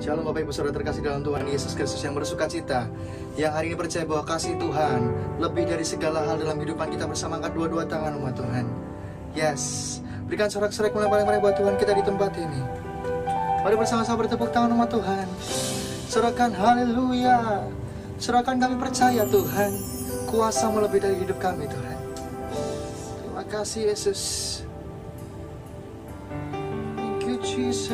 Shalom Bapak Ibu Saudara terkasih dalam Tuhan Yesus Kristus yang bersuka cita, yang hari ini percaya bahwa kasih Tuhan lebih dari segala hal dalam kehidupan kita, bersama angkat dua-dua tangan umat Tuhan. Yes, berikan sorak-sorai mulai buat Tuhan kita di tempat ini. Mari bersama-sama bertepuk tangan umat Tuhan. Serahkan haleluya. Serahkan kami percaya Tuhan, kuasa-Mu lebih dari hidup kami Tuhan. Terima kasih Yesus. Thank you Jesus.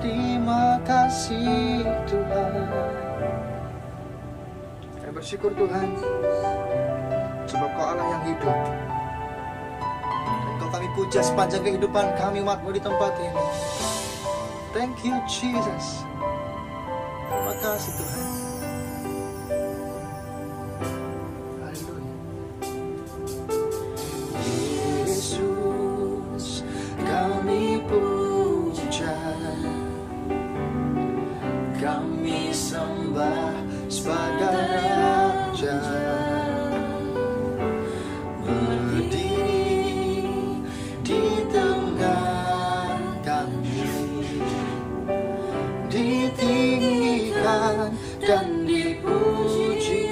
Terima kasih Tuhan. Kami bersyukur Tuhan, sebab Kau Allah yang hidup, dan Kau kami puja sepanjang kehidupan kami umat-Mu di tempat ini. Thank you Jesus. Terima kasih Tuhan. Kami sembah sebagai Raja, berdiri di tengah kami, ditinggikan dan dipuji.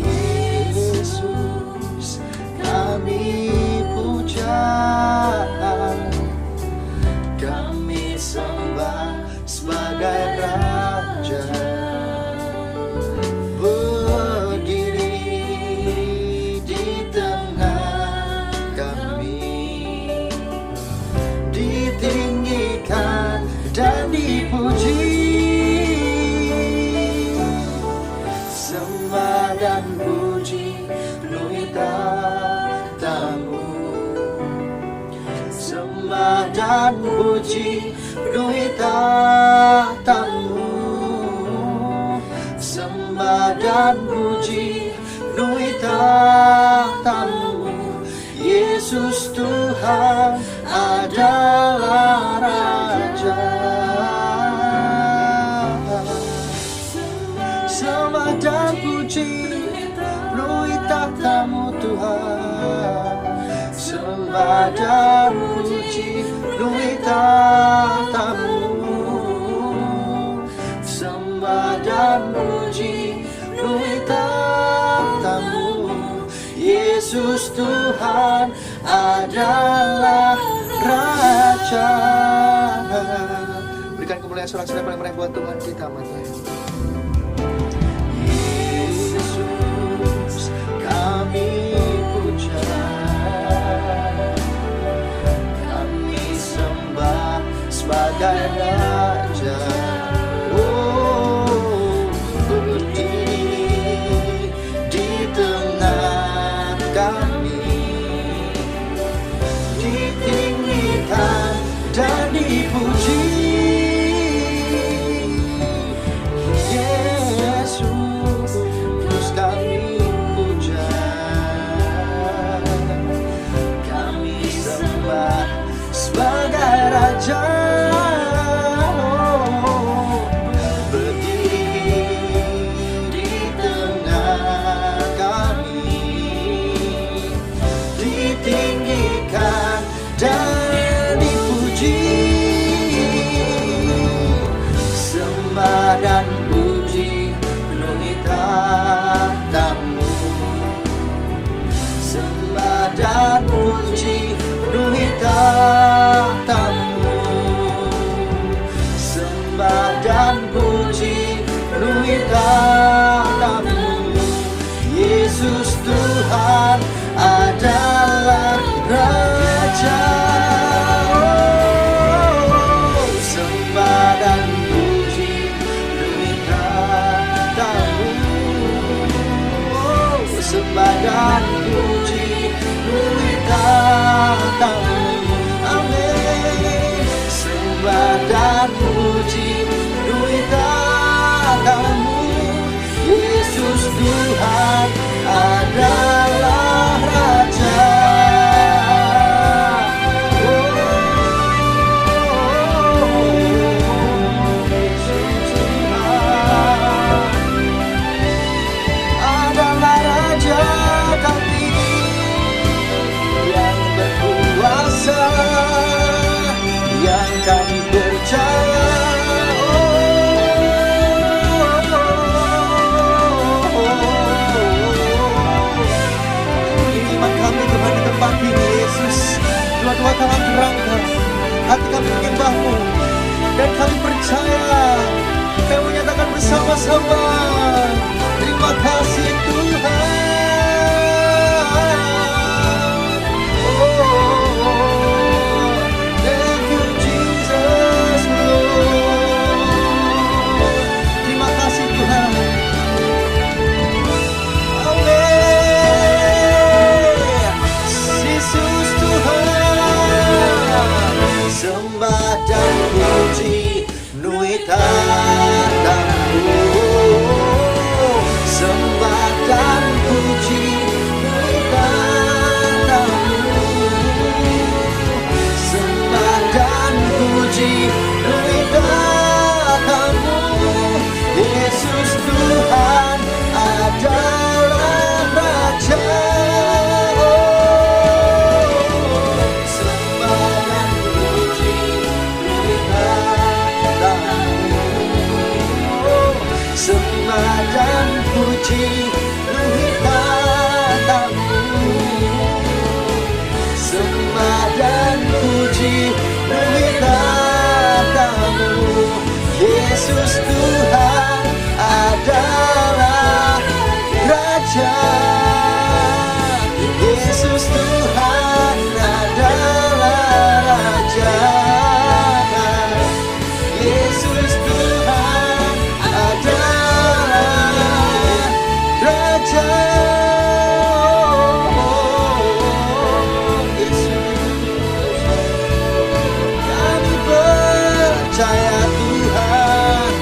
Yesus kami puja, kami sembah sebagai Raja, berdiri di tengah kami, ditinggikan dan dipuji. Sembah dan puji penuhi tatamu, sembah dan puji penuhi tatamu, sembah dan puji penuhi tatamu. Yesus Tuhan adalah Raja. Sembah dan puji penuhi tatamu Tuhan, sembah dan puji penuhi tatamu, sembah dan puji penuhi tatamu. Yesus Tuhan adalah Raja. Berikan kemuliaan sorak-sorai paling meriah buat Tuhan kita, amatnya. Yesus kami puja, kami sembah sebagai Raja. Oh, berdiri di tengah kami, ditinggikan dan dipuji. Yesus kami puja, kami sembah Raja. Oh, sembah dan puji demi kata-Mu. Oh, sembah dan puji demi kata-Mu. Amin. Sembah dan puji demi kata-Mu. Yesus Tuhan adalah Raja. Yesus Tuhan adalah Raja kami yang berkuasa, yang kami percaya. Ini Yesus, dua-dua tangan terangkat, hati kami menyembah-Mu, dan kami percaya kami menyatakan bersama-sama, terima kasih Tuhan. Oh, thank you Jesus Lord. Terima kasih Tuhan. Sembah dan puji nui kata-Mu. Sembah dan puji nui kata-Mu. Sembah dan puji nui kata-Mu. Yesus Tuhan adalah Raja. Sembah dan puji nui kata-Mu. Sembah dan puji nui kata-Mu. Yesus Tuhan adalah Raja. Yesus Tuhan adalah Raja. Yesus Tuhan adalah Raja. Yesus, kami percaya Tuhan.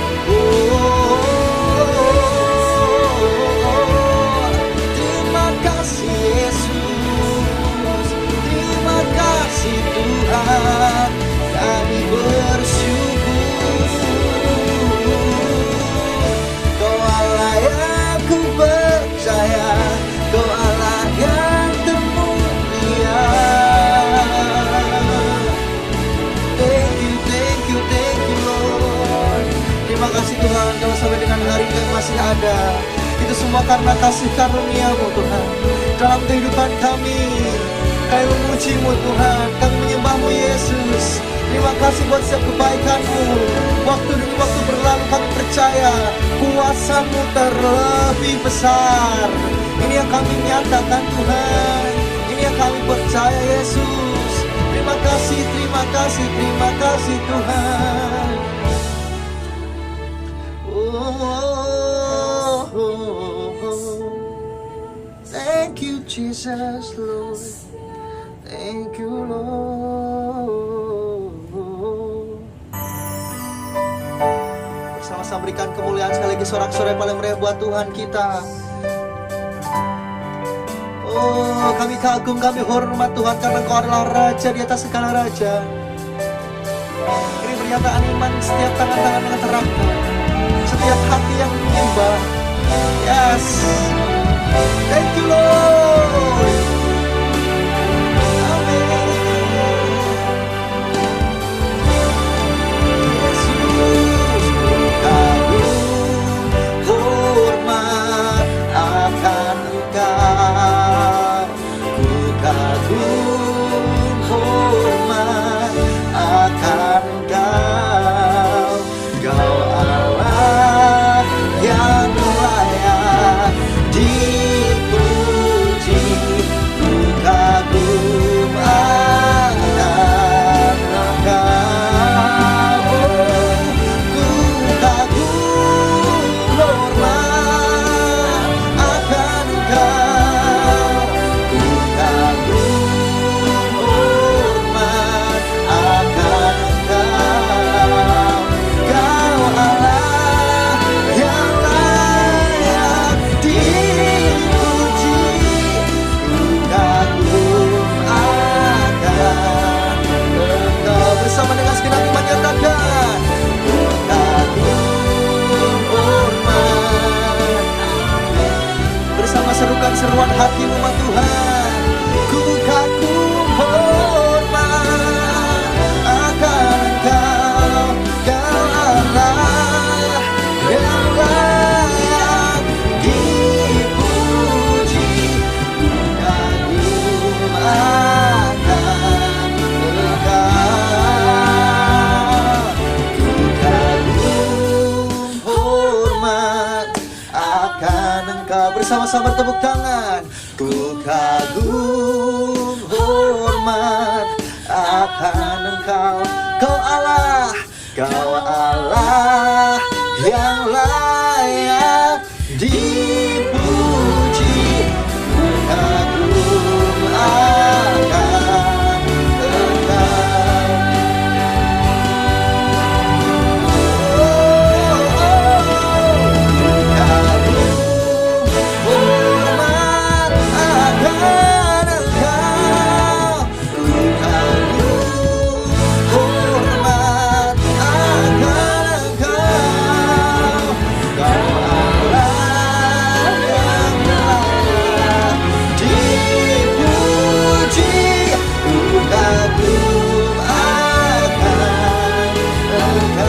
Terima kasih Yesus, terima kasih Tuhan. Kami bersyukur. Kau Allah yang ku percaya, Kau Allah yang termulia. Thank you Lord. Terima kasih Tuhan, kalau sampai dengan hari ini masih ada. Itu semua karena kasih karunia-Mu Tuhan dalam kehidupan kami. Kami memuji-Mu Tuhan, kami menyembah-Mu Yesus. Terima kasih buat setiap kebaikan-Mu. Waktu demi waktu berlalu kami percaya kuasa-Mu terlebih besar. Ini yang kami nyatakan Tuhan, ini yang kami percaya Yesus. Terima kasih Tuhan. Thank you Jesus Lord. Thank you Lord. Bersama-sama berikan kemuliaan sekali lagi sorak-sorai paling meriah buat Tuhan kita. Oh, kami kagum, kami hormat Tuhan karena Engkau adalah Raja di atas segala raja. Ini pernyataan iman setiap tangan-tangan yang terangkat, setiap hati yang menyembah. Yes, thank you Lord. bersama-sama bertepuk tangan. Ku kagum hormat akan Engkau, Kau Allah, Kau Allah yang layak dipuji. Ku kagum akan Engkau. Ku kagum hormat akan Engkau. Ku kagum hormat akan Engkau. Kau Allah yang layak dipuji. Ku kagum akan Engkau.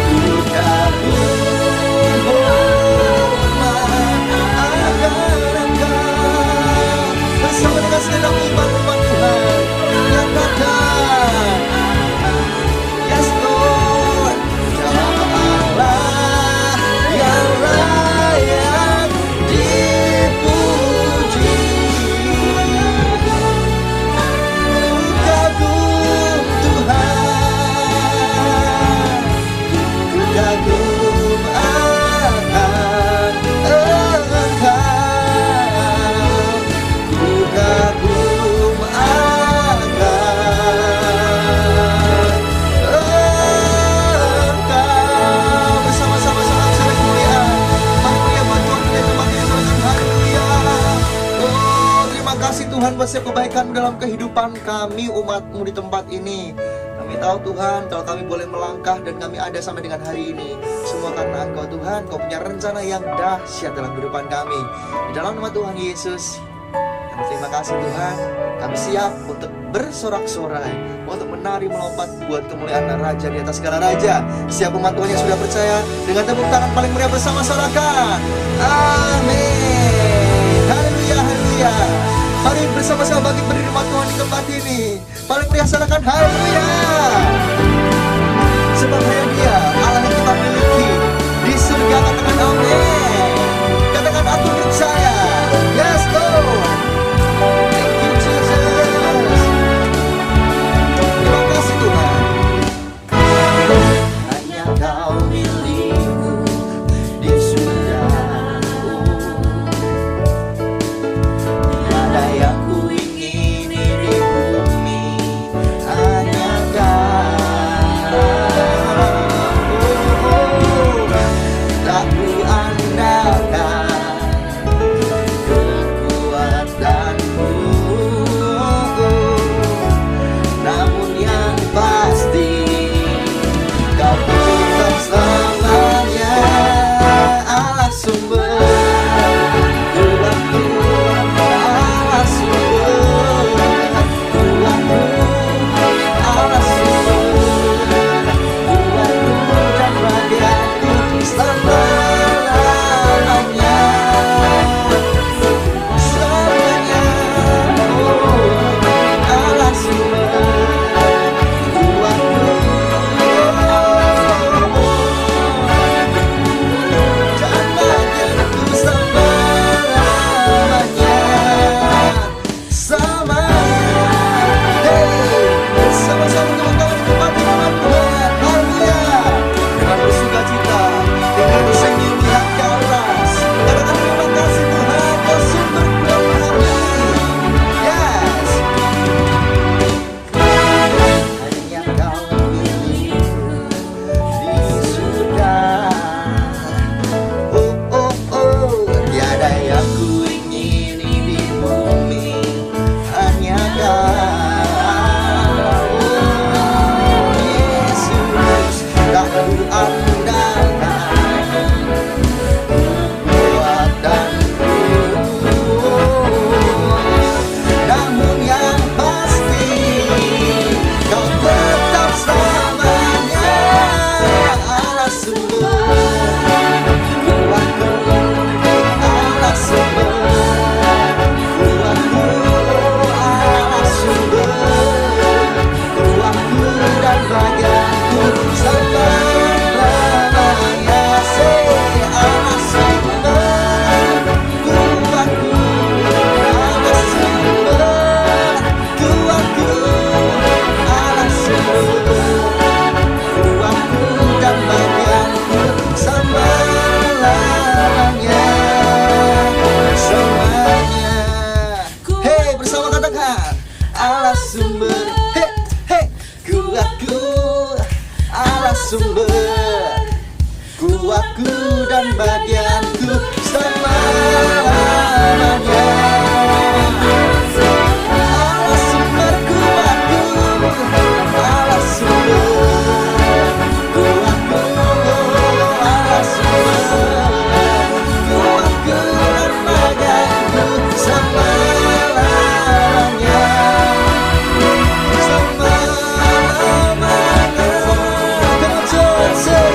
Ku kagum hormat akan Engkau. Bersama dengan segenap umat-umat Tuhan, nyatakan, yes Lord, Kau Allah yang layak dipuji. Ku kagum Tuhan, ku kagum akan Engkau. Ku kagum akan Engkau. Bersama-sama salam saling kemuliaan. Haleluya buat Tuhan di tempat ini, salam haleluya. Oh, terima kasih Tuhan buat setiap kebaikan dalam kehidupan kami umat-Mu di tempat ini. Kami tahu Tuhan, kalau kami boleh melangkah dan kami ada sampai dengan hari ini, semua karena Engkau Tuhan. Kau punya rencana yang dahsyat dalam kehidupan kami. Di dalam nama Tuhan Yesus, kami terima kasih Tuhan. Kami siap untuk bersorak-sorai, untuk menari melompat buat kemuliaan Raja di atas segala raja. Siap umat Tuhan yang sudah percaya, dengan tepuk tangan paling meriah bersama-samakan. Amin. Haleluya, haleluya. Mari bersama-sama bagi berdiri umat Tuhan di tempat ini. Paling meriah sorakan haleluya. Sebab hanya Dia Allah yang kita miliki di surga. Katakan amin. Katakan aku percaya. Yes Lord. Thank you Jesus. Terima kasih Tuhan. Hanya Kau milikku di surga. Tiada yang ku ingini di bumi, hanya Kau. Tuhan, Allah sumber, hei, hei, kuatku, Allah sumber, kuatku dan bagianku selamanya. Allah sumber kuatku, Allah sumber kuatku, Allah sumber kuatku dan bagianku selamanya. Selamanya. Come on, say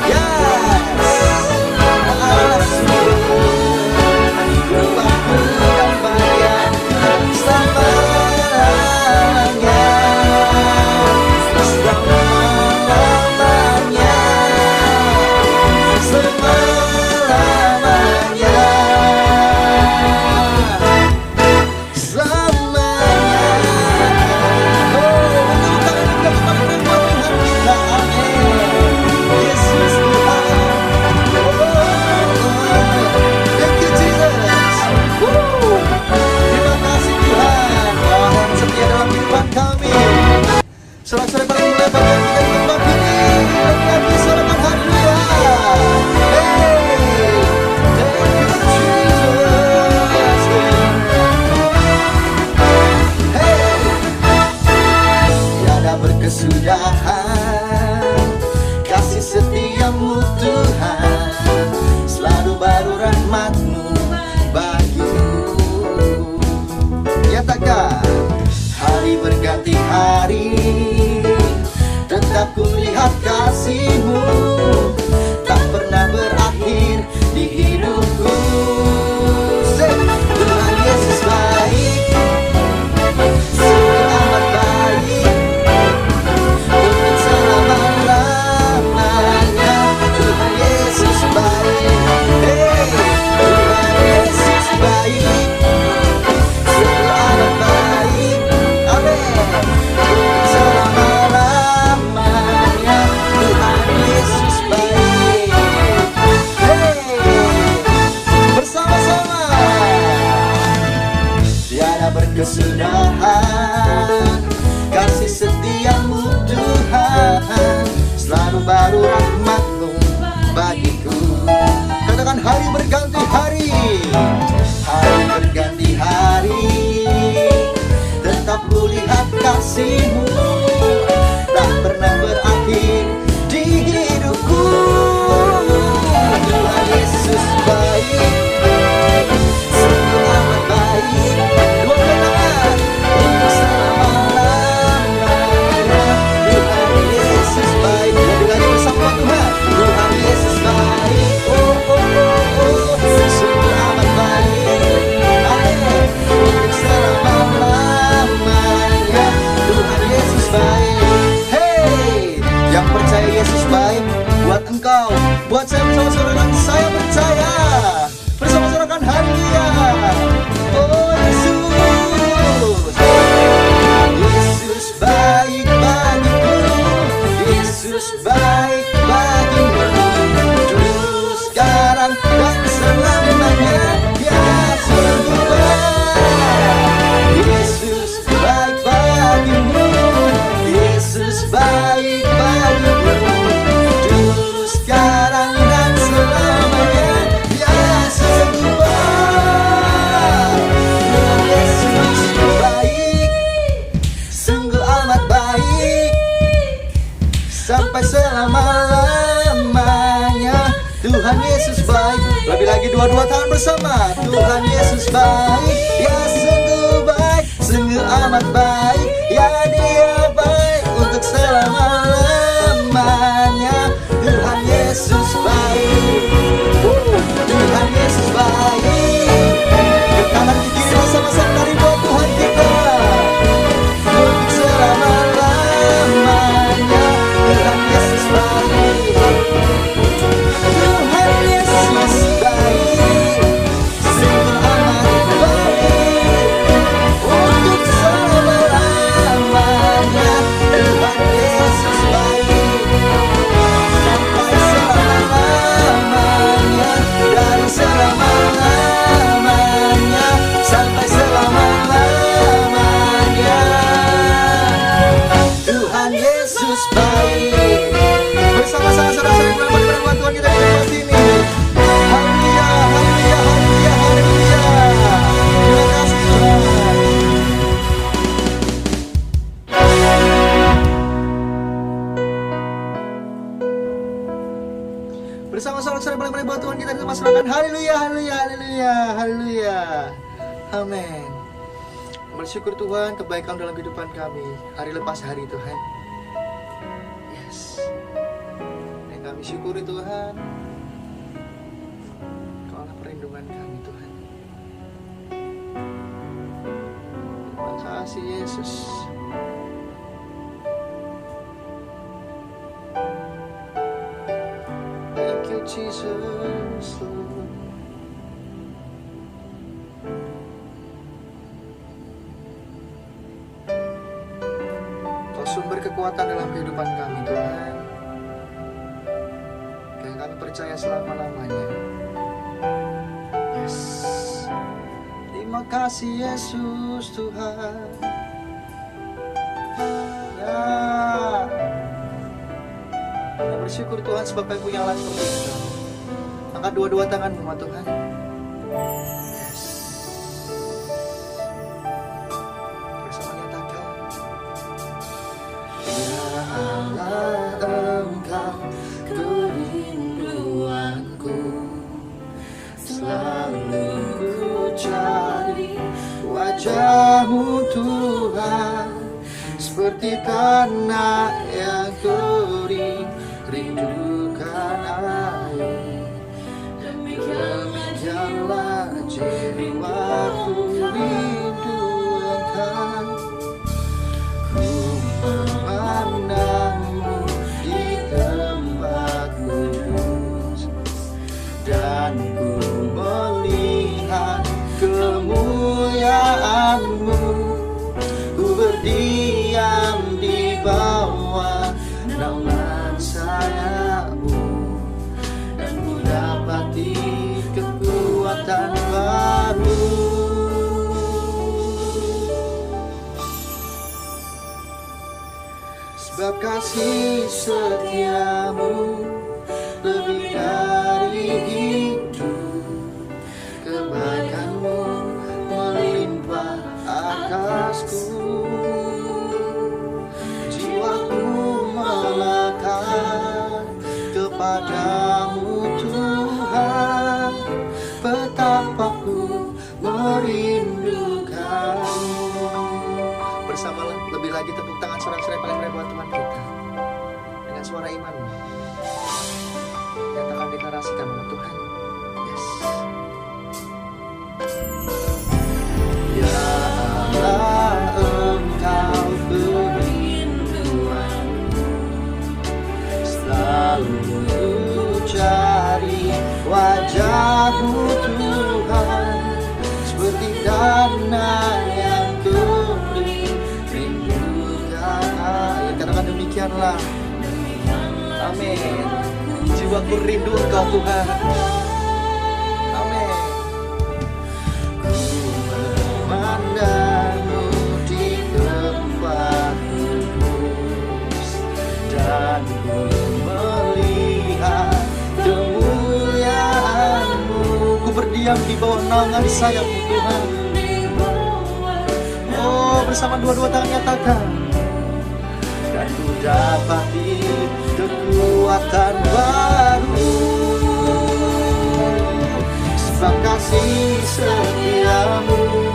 yes. Allah sumber kuatku dan bagianku selamanya. Selamanya. Selamanya. Sorak-sorai paling mulia bagi kita di tempat ini. Lagi sorakan haleluya. Hey, thank you Jesus. Hey, tiada berkesudahan kasih setiamu Tuhan, selalu baru rahmat-Mu bagiku. Nyatakan hari berganti hari, tetap ku lihat kasih-Mu, tak pernah berakhir di hidupku. Tuhan Yesus baik, sungguh amat baik, untuk selama-lamanya. Tuhan Yesus baik, hey, Tuhan Yesus baik, sungguh amat baik, amin, untuk selama-lamanya. Tuhan Yesus baik. Hey, bersama-sama. Tiada berkesudahan kasih setiamu Tuhan, selalu baru rahmat-Mu bagiku. Katakan hari berganti hari, hari berganti hari, tetap ku lihat kasih-Mu, tak pernah berakhir di hidupku. Tuhan Yesus baik, sungguh amat baik, dua tangan untuk selama-lamanya. Tuhan Yesus baik, lagi bersama Tuhan. Tuhan Yesus baik, oh oh oh oh, sungguh amat baik, amin, untuk selama-lamanya. Tuhan Yesus baik. Hey, yang percaya Yesus baik, buat engkau, buat saya bersama-sama dan saya percaya. Bersama-sama kan haleluya. Oh Yesus, Yesus baik bagiku, Yesus baik bagimu, dulu, sekarang dan selamanya. Ya sungguh baik, Yesus baik bagimu, Yesus baik bagimu, dulu, sekarang dan selamanya. Ya sungguh baik, Yesus baik, sungguh amat baik, sampai selama-lamanya. Tuhan Yesus baik. Lebih lagi dua-dua tangan bersama. Tuhan Yesus baik, ya sungguh baik, sungguh amat baik, ya Dia baik untuk selama-lamanya. Tuhan Yesus baik, Tuhan Yesus baik. Ke kanan ke kiri bersama-sama dari buat Tuhan kita untuk selama-lamanya. Tuhan Yesus baik, Tuhan Yesus baik, sungguh amat baik untuk selama kita sama serahkan. Haleluya, haleluya, haleluya, haleluya. Amin. Bersyukur Tuhan kebaikan dalam kehidupan kami hari lepas hari Tuhan. Yes. Dan kami syukuri Tuhan. Kaulah perlindungan kami Tuhan. Terima kasih Yesus. Thank you Jesus Lord. Kau sumber kekuatan dalam kehidupan kami Tuhan. Yang kami percaya selama-lamanya. Yes. Terima kasih Yesus Tuhan. Ya. Kami bersyukur Tuhan sebab kami punya Allah seperti itu. Angkat dua-dua tanganmu Tuhan. Yes. Bersama nyatakan. Ya Allah Engkau kerinduanku, selalu ku cari wajah-Mu Tuhan, seperti tanah yang kering rindukan air. Demikianlah jiwaku rindu Engkau. Ku memandang-Mu di tempat kudus, dan ku melihat kemuliaan-Mu. Ku berdiam di bawah naungan sayap-Mu, dan ku dapati kekuatan baru. Sebab kasih setia-Mu lebih dari hidup, kebaikan-Mu melimpah atasku. Jiwaku melekat kepadamu Tuhan, betapa ku merindukanmu. Bersama lebih lagi tepuk tangan sorak-sorai paling meriah buat Tuhan kita. Dengan suara iman, nyatakan deklarasikan buat Tuhan. Yes. Ya Allah Engkau kerinduanku, selalu ku cari wajah-Mu Tuhan, seperti tanah yang kering rindukan air. Katakan demikianlah. Amin. Jiwaku rindu Engkau Tuhan. Amin. Ku memandang-Mu di tempat kudus, dan ku melihat kemuliaan-Mu. Ku berdiam di bawah naungan sayap-Mu Tuhan. Oh, bersama dua-dua tangan nyatakan. Dan ku dapati kekuatan baru, sebab kasih setia-Mu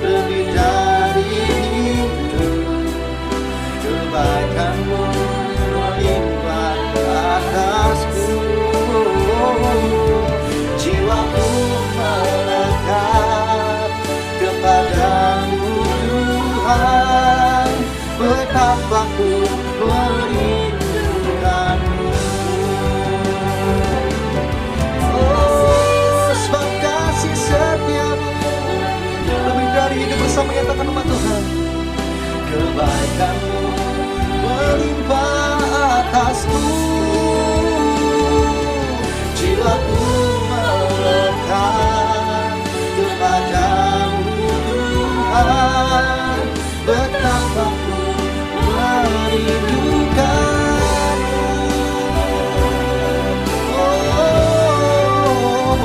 lebih dari hidup, kebaikan-Mu melimpah atasku. Jiwaku melekat kepadamu Tuhan, betapa ku merindukanmu. Oh, sebab kasih setia-Mu lebih dari hidup. Bersama nyatakan nama Tuhan. Kebaikan-Mu melimpah atasku. Jiwaku melekat kepadamu Tuhan, betapa ku merindukanmu. Oh,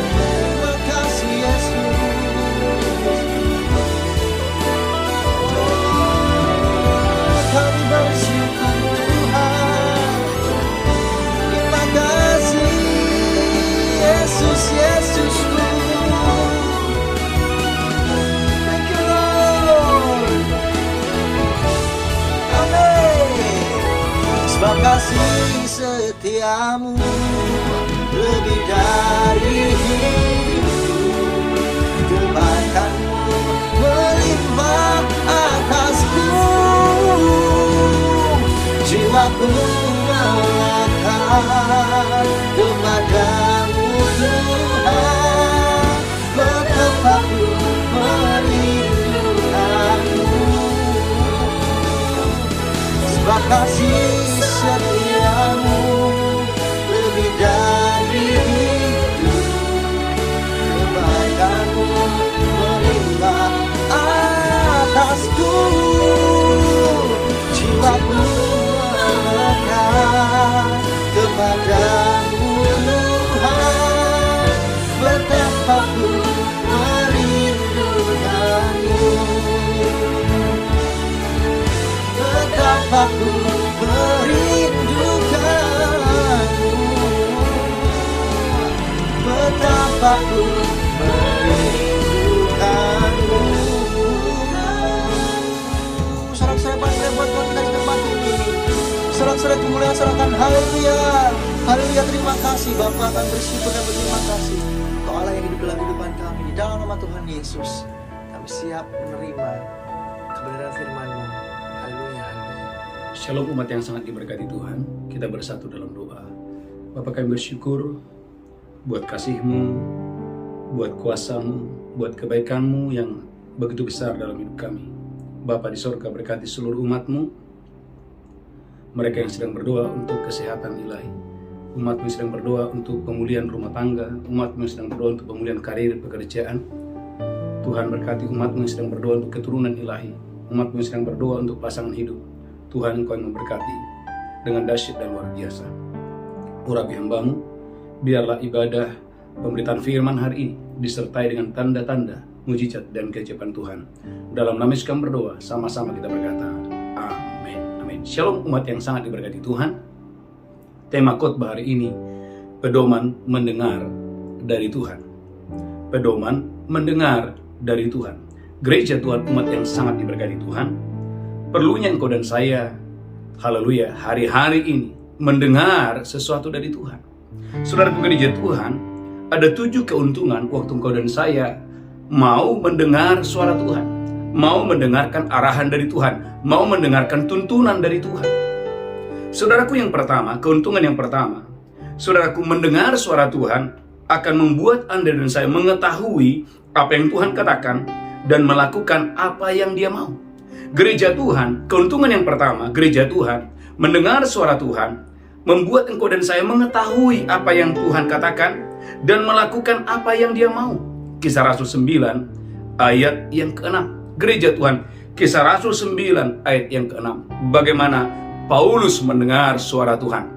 terima kasih Yesus. Oh, kami bersyukur Tuhan. Terima kasih. setiamu lebih dari hidup. Kebaikanmu melimpah atasku, jiwaku melekat kepadamu Tuhan, betapa ku merindukanmu. Sebab kasih setiamu lebih dari hidup, kebaikanmu melimpah atasku, jiwaku melekat kepadamu Tuhan, betapa ku merindukanmu, betapa ku merindukanmu, betapa ku merindukanmu. Sorak-sorai bangga buat Tuhan kita di tempat ini. Sorak-sorai kemuliaan serahkan. Haleluya, haleluya. Terima kasih Bapa, akan bersyukur dan berterima kasih Kau Allah yang hidup dalam kehidupan kami. Di dalam nama Tuhan Yesus kami siap menerima kebenaran firman-Mu. Haleluya, haleluya. Shalom umat yang sangat diberkati Tuhan. Kita bersatu dalam doa. Bapa, kami bersyukur buat kasih-Mu, buat kuasa-Mu, buat kebaikan-Mu yang begitu besar dalam hidup kami. Bapa di sorga, berkati seluruh umat-Mu, mereka yang sedang berdoa untuk kesehatan ilahi, umat-Mu yang sedang berdoa untuk pemulihan rumah tangga, umat-Mu yang sedang berdoa untuk pemulihan karir pekerjaan. Tuhan berkati umat-Mu yang sedang berdoa untuk keturunan ilahi, umat-Mu yang sedang berdoa untuk pasangan hidup. Tuhan, Engkau yang memberkati dengan dahsyat dan luar biasa. Urapi hamba-Mu, biarlah ibadah pemberitaan firman hari ini disertai dengan tanda-tanda, mujizat dan keajaiban Tuhan. Dalam nama Yesus kami berdoa, sama-sama kita berkata, amin, amin. Shalom umat yang sangat diberkati Tuhan. Tema khotbah hari ini, pedoman mendengar dari Tuhan. Pedoman mendengar dari Tuhan. Gereja Tuhan, umat yang sangat diberkati Tuhan, perlunya engkau dan saya, haleluya, hari-hari ini mendengar sesuatu dari Tuhan. Saudaraku, gereja Tuhan, ada 7 keuntungan waktu engkau dan saya mau mendengar suara Tuhan, mau mendengarkan arahan dari Tuhan, mau mendengarkan tuntunan dari Tuhan. Saudaraku, yang pertama, keuntungan yang pertama, saudaraku, mendengar suara Tuhan akan membuat Anda dan saya mengetahui apa yang Tuhan katakan dan melakukan apa yang Dia mau. Gereja Tuhan, keuntungan yang pertama, gereja Tuhan, mendengar suara Tuhan, membuat engkau dan saya mengetahui apa yang Tuhan katakan dan melakukan apa yang Dia mau. Kisah Rasul 9 ayat yang ke-6. Gereja Tuhan, Kisah Rasul 9 ayat yang ke-6. Bagaimana Paulus mendengar suara Tuhan.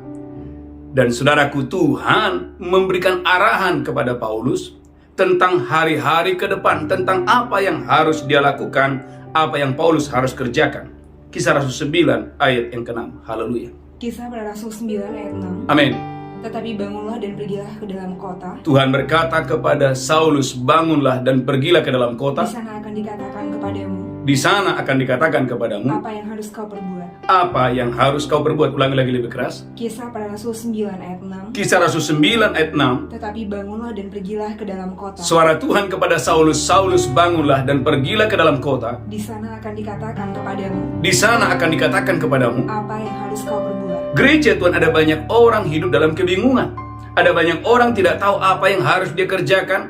Dan saudaraku, Tuhan memberikan arahan kepada Paulus tentang hari-hari ke depan, tentang apa yang harus dia lakukan, apa yang Paulus harus kerjakan. Kisah Rasul 9 ayat yang ke-6. Haleluya. Kisah pada Rasul 9 ayat 6. Amin. Tetapi bangunlah dan pergilah ke dalam kota. Tuhan berkata kepada Saulus, bangunlah dan pergilah ke dalam kota. Di sana akan dikatakan kepadamu. Di sana akan dikatakan kepadamu apa yang harus kau perbuat. Apa yang harus kau perbuat. Ulangi lagi lebih keras. Kisah pada Rasul 9 ayat 6. Kisah Rasul 9 ayat 6. Tetapi bangunlah dan pergilah ke dalam kota. Suara Tuhan kepada Saulus, Saulus bangunlah dan pergilah ke dalam kota. Di sana akan dikatakan kepadamu. Di sana akan dikatakan kepadamu apa yang harus kau perbuat. Gereja Tuhan, ada banyak orang hidup dalam kebingungan. Ada banyak orang tidak tahu apa yang harus dia kerjakan.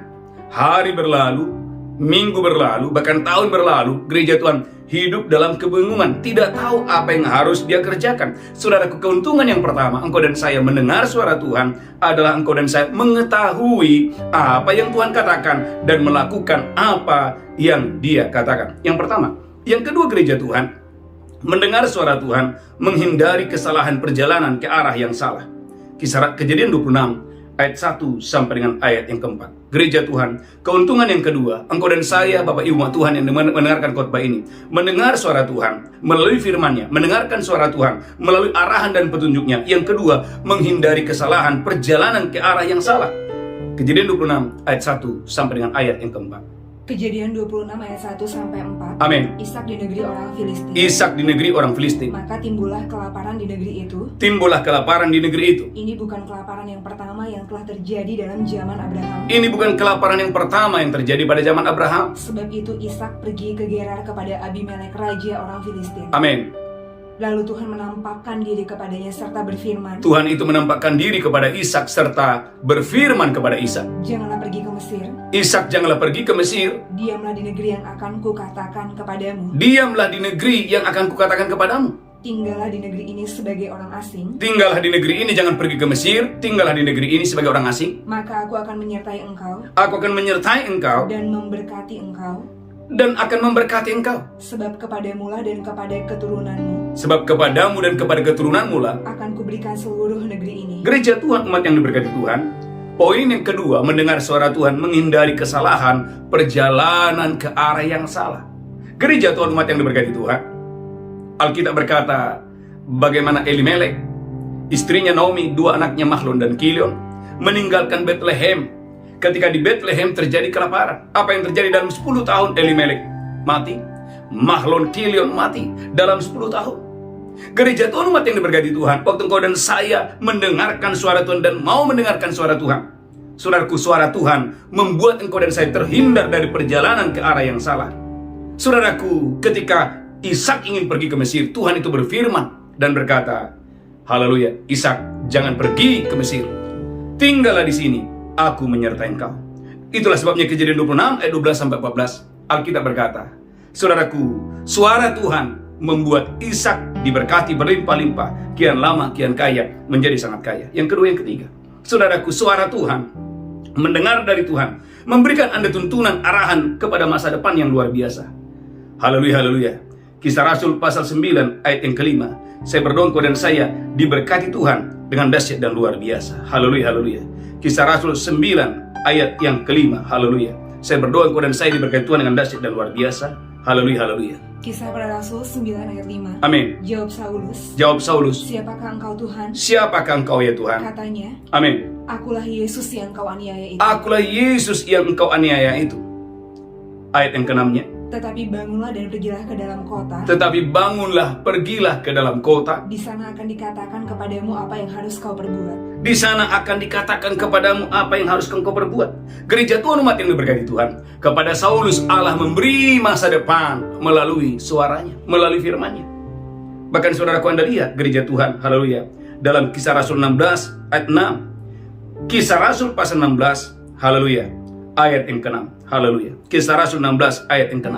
Hari berlalu, minggu berlalu, bahkan tahun berlalu, gereja Tuhan hidup dalam kebingungan, tidak tahu apa yang harus dia kerjakan. Saudaraku, keuntungan yang pertama, engkau dan saya mendengar suara Tuhan adalah engkau dan saya mengetahui apa yang Tuhan katakan dan melakukan apa yang Dia katakan. Yang pertama. Yang kedua, gereja Tuhan, mendengar suara Tuhan, menghindari kesalahan perjalanan ke arah yang salah. Kisah Kejadian 26 ayat 1 sampai dengan ayat yang keempat. Gereja Tuhan, keuntungan yang kedua, engkau dan saya, Bapak Ibu Tuhan yang mendengarkan khotbah ini, mendengar suara Tuhan melalui firman-Nya, mendengarkan suara Tuhan melalui arahan dan petunjuk-Nya. Yang kedua, menghindari kesalahan perjalanan ke arah yang salah. Kejadian 26 ayat 1 sampai dengan ayat yang keempat. Kejadian 26 ayat 1 sampai 4. Amin. Ishak di negeri orang Filistin. Ishak di negeri orang Filistin. Maka timbullah kelaparan di negeri itu. Timbullah kelaparan di negeri itu. Ini bukan kelaparan yang pertama yang telah terjadi dalam zaman Abraham. Ini bukan kelaparan yang pertama yang terjadi pada zaman Abraham. Sebab itu Ishak pergi ke Gerar kepada Abimelek raja orang Filistin. Amin. Lalu Tuhan menampakkan diri kepadanya serta berfirman, Tuhan itu menampakkan diri kepada Ishak serta berfirman kepada Ishak. janganlah pergi ke Mesir, Ishak, janganlah pergi ke Mesir. diamlah di negeri yang akan kukatakan kepadamu. Diamlah di negeri yang akan kukatakan kepadamu. Tinggallah di negeri ini sebagai orang asing, Tinggallah di negeri ini, jangan pergi ke Mesir. Tinggallah di negeri ini sebagai orang asing. maka aku akan menyertai engkau Aku akan menyertai engkau dan memberkati engkau, dan akan memberkati engkau. sebab kepadamu lah dan kepada keturunanmu Sebab kepadamu dan kepada keturunanmu lah akan kuberikan seluruh negeri ini. gereja Tuhan, umat yang diberkati Tuhan. Poin yang kedua, mendengar suara Tuhan, menghindari kesalahan, perjalanan ke arah yang salah. Gereja Tuhan, umat yang diberkati Tuhan. Alkitab berkata, bagaimana Elimelek, istrinya Naomi, dua anaknya Mahlon dan Kilion, meninggalkan Bethlehem. Ketika di Bethlehem terjadi kelaparan. Apa yang terjadi dalam 10 tahun? Elimelek mati, Mahlon, Kilion mati dalam 10 tahun. Gereja Tuhan, umat yang diberkati Tuhan, waktu engkau dan saya mendengarkan suara Tuhan dan mau mendengarkan suara Tuhan, saudaraku, suara Tuhan membuat engkau dan saya terhindar dari perjalanan ke arah yang salah. Saudaraku, ketika Ishak ingin pergi ke Mesir, Tuhan itu berfirman dan berkata, haleluya, Ishak, jangan pergi ke Mesir, tinggallah di sini, aku menyertai engkau. Itulah sebabnya Kejadian 26 ayat 12 sampai 14, Alkitab berkata, saudaraku, suara Tuhan membuat Ishak diberkati berlimpah-limpah, kian lama kian kaya, menjadi sangat kaya. Yang kedua, yang ketiga, saudaraku, suara Tuhan, mendengar dari Tuhan, memberikan Anda tuntunan arahan kepada masa depan yang luar biasa. Haleluya, haleluya. Kisah Rasul pasal 9 ayat yang kelima, saya berdoa engkau dan saya diberkati Tuhan dengan dahsyat dan luar biasa. Haleluya, haleluya. Kisah Rasul 9 ayat yang kelima, haleluya. Saya berdoa engkau dan saya diberkati Tuhan dengan dahsyat dan luar biasa. Haleluya, haleluya. Kisah para Rasul 9 ayat 5. Amin. Jawab Saulus, Jawab Saulus, siapakah engkau Tuhan? siapakah engkau ya Tuhan? Katanya, Amin. akulah Yesus yang kau aniaya itu. Akulah Yesus yang engkau aniaya itu. Ayat yang keenamnya, Tetapi bangunlah dan pergilah ke dalam kota. tetapi bangunlah, pergilah ke dalam kota. Di sana akan dikatakan kepadamu apa yang harus kau perbuat. Di sana akan dikatakan kepadamu apa yang harus engkau perbuat. Gereja Tuhan, umat yang diberkati Tuhan, kepada Saulus Allah memberi masa depan melalui suaranya, melalui firman-Nya. Bahkan saudaraku, Anda lihat gereja Tuhan, haleluya, dalam Kisah Rasul 16 ayat 6. Kisah Rasul pasal 16, haleluya, ayat yang ke-6. Haleluya. Kisah Rasul 16 ayat yang ke-6.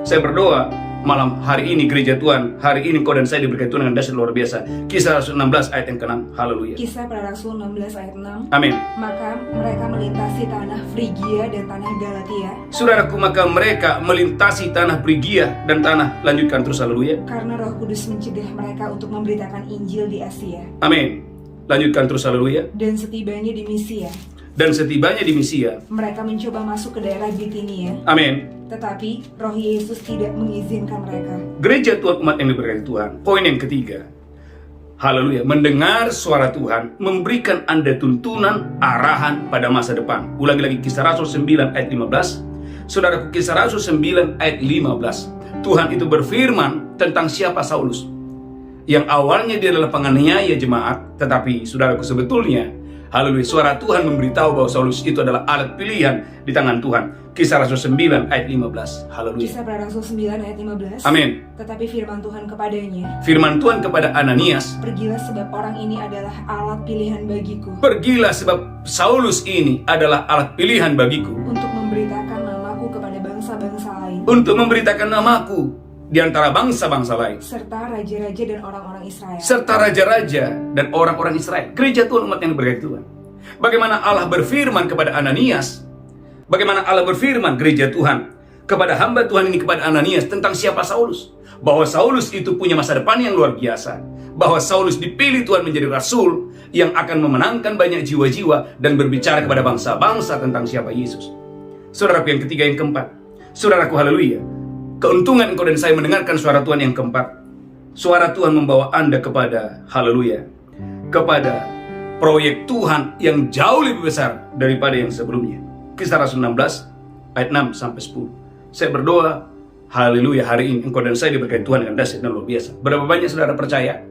Saya berdoa malam hari ini gereja Tuhan, hari ini kau dan saya diberkati Tuhan dengan dahsyat luar biasa. Kisah Rasul 16 ayat yang ke-6. Haleluya. Kisah para Rasul 16 ayat 6. Amin. Maka mereka melintasi tanah Frigia dan tanah Galatia, Saudaraku, maka mereka melintasi tanah Frigia dan tanah, lanjutkan terus, haleluya. karena Roh Kudus mencegah mereka untuk memberitakan Injil di Asia. Amin. Lanjutkan terus, haleluya. Dan setibanya di Misia, Dan setibanya di Misia, mereka mencoba masuk ke daerah Bitinia, amin, tetapi Roh Yesus tidak mengizinkan mereka. gereja Tuhan, umat yang diberkati Tuhan. Poin yang ketiga, haleluya, mendengar suara Tuhan memberikan Anda tuntunan arahan pada masa depan. Ulangi lagi, Kisah Rasul 9 ayat 15. Saudaraku, Kisah Rasul 9 ayat 15. Tuhan itu berfirman tentang siapa Saulus, yang awalnya dia adalah penganiaya jemaat, tetapi saudaraku, sebetulnya, haleluya, suara Tuhan memberitahu bahwa Saulus itu adalah alat pilihan di tangan Tuhan. Kisah Rasul 9 ayat 15. Haleluya. Kisah para Rasul 9 ayat 15. Amin. Tetapi firman Tuhan kepadanya, Firman Tuhan kepada Ananias, pergilah sebab orang ini adalah alat pilihan bagiku, pergilah sebab Saulus ini adalah alat pilihan bagiku untuk memberitakan namaku kepada bangsa-bangsa lain, untuk memberitakan namaku di antara bangsa-bangsa lain, serta raja-raja dan orang-orang Israel. serta raja-raja dan orang-orang Israel. Gereja Tuhan, umat yang diberkati Tuhan. Bagaimana Allah berfirman kepada Ananias, bagaimana Allah berfirman gereja Tuhan kepada hamba Tuhan ini, kepada Ananias, tentang siapa Saulus, bahwa Saulus itu punya masa depan yang luar biasa, bahwa Saulus dipilih Tuhan menjadi rasul yang akan memenangkan banyak jiwa-jiwa dan berbicara kepada bangsa-bangsa tentang siapa Yesus. Saudaraku, yang ketiga, yang keempat, saudaraku, haleluya, keuntungan engkau dan saya mendengarkan suara Tuhan yang keempat. Suara Tuhan membawa Anda kepada, haleluya, kepada proyek Tuhan yang jauh lebih besar daripada yang sebelumnya. Kisah Rasul 16 ayat 6 sampai 10. Saya berdoa, haleluya, hari ini engkau dan saya diberkati Tuhan dengan dahsyat dan luar biasa. Berapa banyak saudara percaya